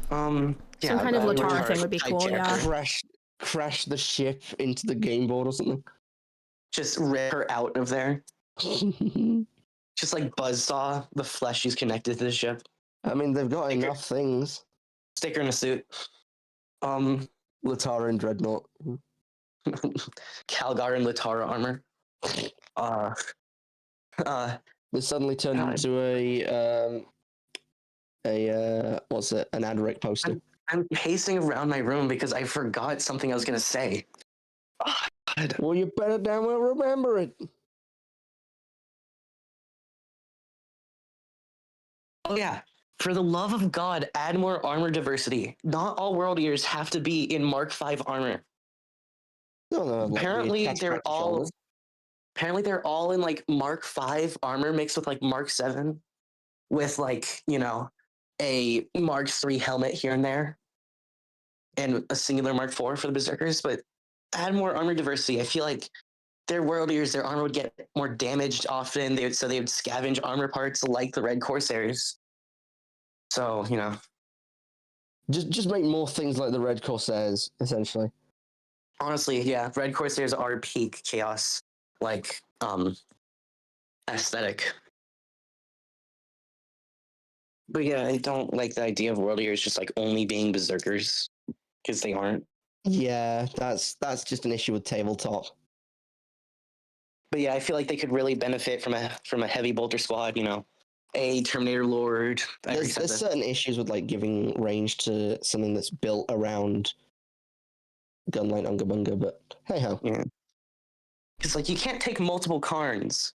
Some kind of Latara thing would be cool. Yeah. Crash the ship into the game board or something. Just rip her out of there. Just like buzzsaw the flesh she's connected to the ship. I mean, they've got enough things. Stick her in a suit. Latara and Dreadnought. Calgar and Latara armor. This suddenly turned into what's it? An Adric poster. I'm pacing around my room because I forgot something I was gonna say. Oh, God. Well, you better damn well remember it. Oh yeah. For the love of God, add more armor diversity. Not all World Eaters have to be in Mark V armor. No, apparently they're all in like Mark V armor mixed with like Mark 7 with like, a Mark 3 helmet here and there and a singular Mark 4 for the Berserkers, but add more armor diversity. I feel like their World Eaters, their armor would get more damaged often. They would scavenge armor parts like the Red Corsairs. So, Just make more things like the Red Corsairs, essentially. Honestly, yeah, Red Corsairs are peak chaos, like, aesthetic. But yeah, I don't like the idea of World Eaters just like only being Berserkers, because they aren't. Yeah, that's just an issue with tabletop. But yeah, I feel like they could really benefit from a heavy bolter squad, a Terminator Lord. There's certain issues with like giving range to something that's built around Gunlight Unga Bunga, but hey ho. Yeah. Because like you can't take multiple Karns.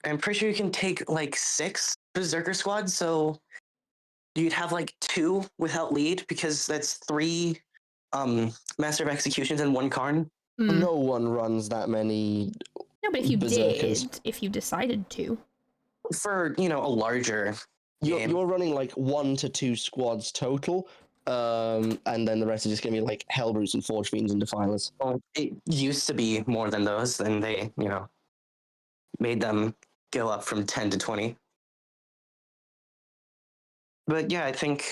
I'm pretty sure you can take like 6 Berserker squads, so you'd have like 2 without lead because that's 3 Master of Executions and 1 Karn. No one runs that many. No, but if you Berserkers. if you decided to. For, a larger game. You're running like 1 to 2 squads total, and then the rest is just going to be like Hellbrutes and Forge Fiends and Defilers. Well, it used to be more than those, then they, made them go up from 10 to 20. But yeah, I think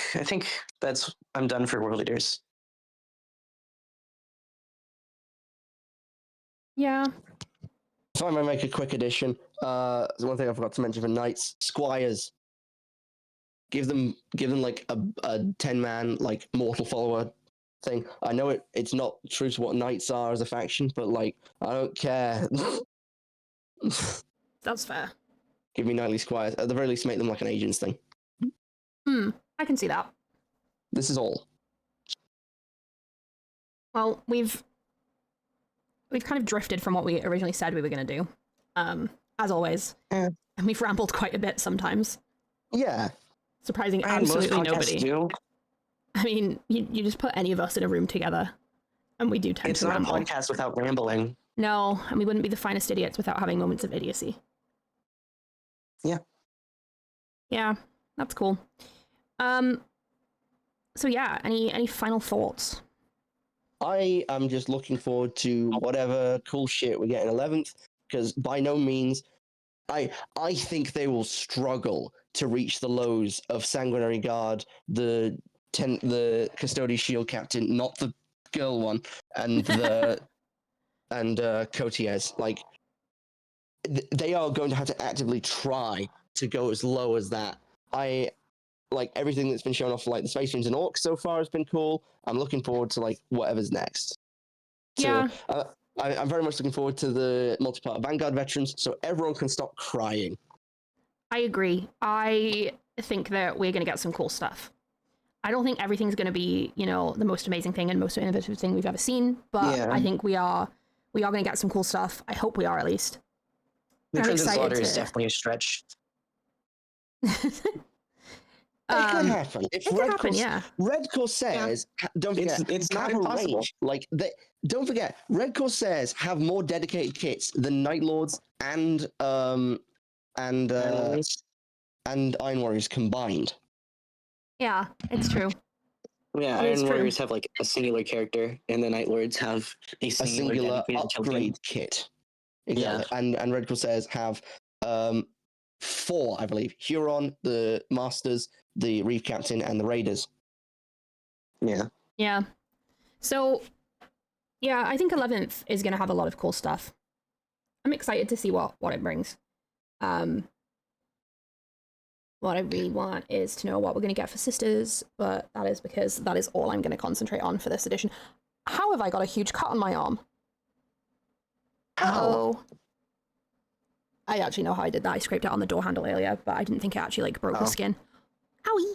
I'm done for World Eaters. Yeah. If I may make a quick addition, there's one thing I forgot to mention for Knights. Squires. Give them like a 10-man like mortal follower thing. I know it's not true to what Knights are as a faction, but like I don't care. That's fair. Give me knightly squires. At the very least, make them like an agents thing. I can see that. This is all. Well, we've kind of drifted from what we originally said we were going to do, as always, and we've rambled quite a bit sometimes. Yeah. Surprising absolutely nobody. Do. I mean, you just put any of us in a room together, and we do tend to ramble. It's not a podcast without rambling. No, and we wouldn't be the finest idiots without having moments of idiocy. Yeah. Yeah, that's cool. So yeah, any final thoughts? I am just looking forward to whatever cool shit we get in 11th, because by no means, I think they will struggle to reach the lows of Sanguinary Guard, the Custody Shield Captain, not the girl one, and Cotiez. Like, they are going to have to actively try to go as low as that. I like everything that's been shown off, like the Space Marines and Orcs so far has been cool. I'm looking forward to like whatever's next. Yeah. I'm very much looking forward to the multi-part Vanguard veterans, so everyone can stop crying. I agree. I think that we're going to get some cool stuff. I don't think everything's going to be, you know, the most amazing thing and most innovative thing we've ever seen, but Yeah. I think we are going to get some cool stuff. I hope we are, at least. The I'm Crimson excited Slaughter is to- definitely a stretch. It could happen. If It could happen, yeah. Red Corsairs, don't forget, It's not have a impossible. range. Like don't forget, Red Corsairs have more dedicated kits than Night Lords and Iron Warriors combined. Yeah, it's true. Yeah, It is Iron true. Warriors have like a singular character, and the Night Lords have a A singular, singular dedicated kill team. upgrade kit. Exactly. And Red Corsairs have 4, I believe. Huron, the Masters, the Reef Captain, and the Raiders. Yeah. Yeah. So, yeah, I think 11th is going to have a lot of cool stuff. I'm excited to see what it brings. What I really want is to know what we're going to get for Sisters, but that is because that is all I'm going to concentrate on for this edition. How have I got a huge cut on my arm? Oh. I actually know how I did that. I scraped it on the door handle earlier, but I didn't think it actually like broke the skin. Owie.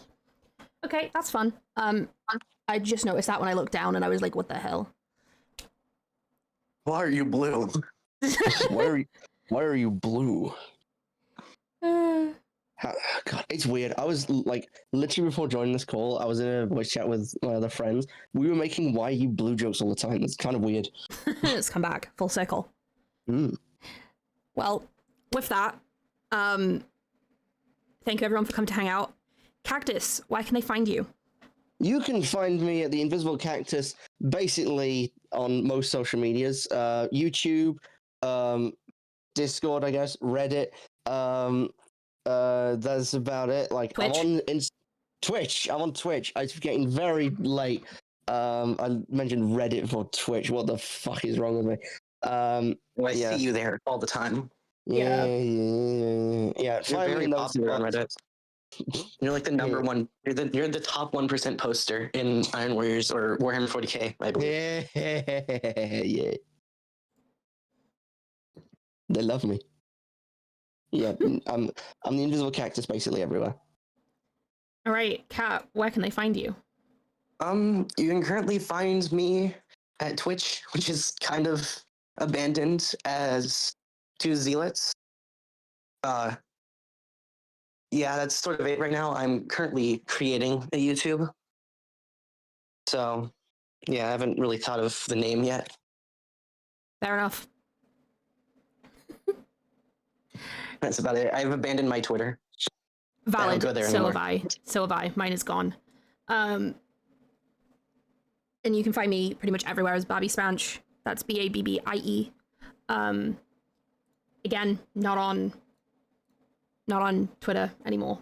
Okay, that's fun. I just noticed that when I looked down and I was like, what the hell? Why are you blue? Why are you blue? God, it's weird. I was like, literally before joining this call, I was in a voice chat with my other friends. We were making "Why you blue" jokes all the time. It's kind of weird. It's come back full circle. Mm. Well, with that, thank you everyone for coming to hang out. Cactus, where can they find you? You can find me at the Invisible Cactus, basically on most social medias, YouTube, Discord, I guess, Reddit. That's about it. Like Twitch? I'm on Twitch. I'm on Twitch. It's getting very late. I mentioned Reddit before Twitch. What the fuck is wrong with me? I yeah. see you there all the time. Yeah. You're Find me very in those popular on spots. Reddit. You're like the number one. You're the top 1% poster in Iron Warriors or Warhammer 40k, I believe. Yeah. They love me. Yeah, I'm the Invisible Cactus basically everywhere. All right, Kat, where can they find you? You can currently find me at Twitch, which is kind of abandoned as 2 Zealots. Yeah, that's sort of it right now. I'm currently creating a YouTube. So, yeah, I haven't really thought of the name yet. Fair enough. That's about it. I've abandoned my Twitter. Valid. go there So anymore. have I. So have I. Mine is gone. And you can find me pretty much everywhere as babbiespanch. That's BABBIE. Again, not on Twitter anymore,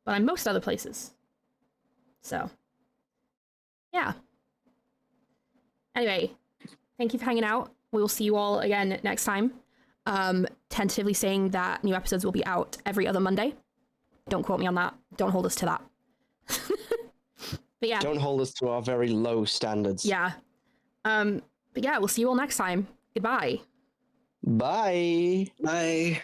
but I'm most other places. So, yeah. Anyway, thank you for hanging out. We will see you all again next time. Tentatively saying that new episodes will be out every other Monday. Don't quote me on that. Don't hold us to that. But yeah. Don't hold us to our very low standards. Yeah. But yeah, we'll see you all next time. Goodbye. Bye. Bye.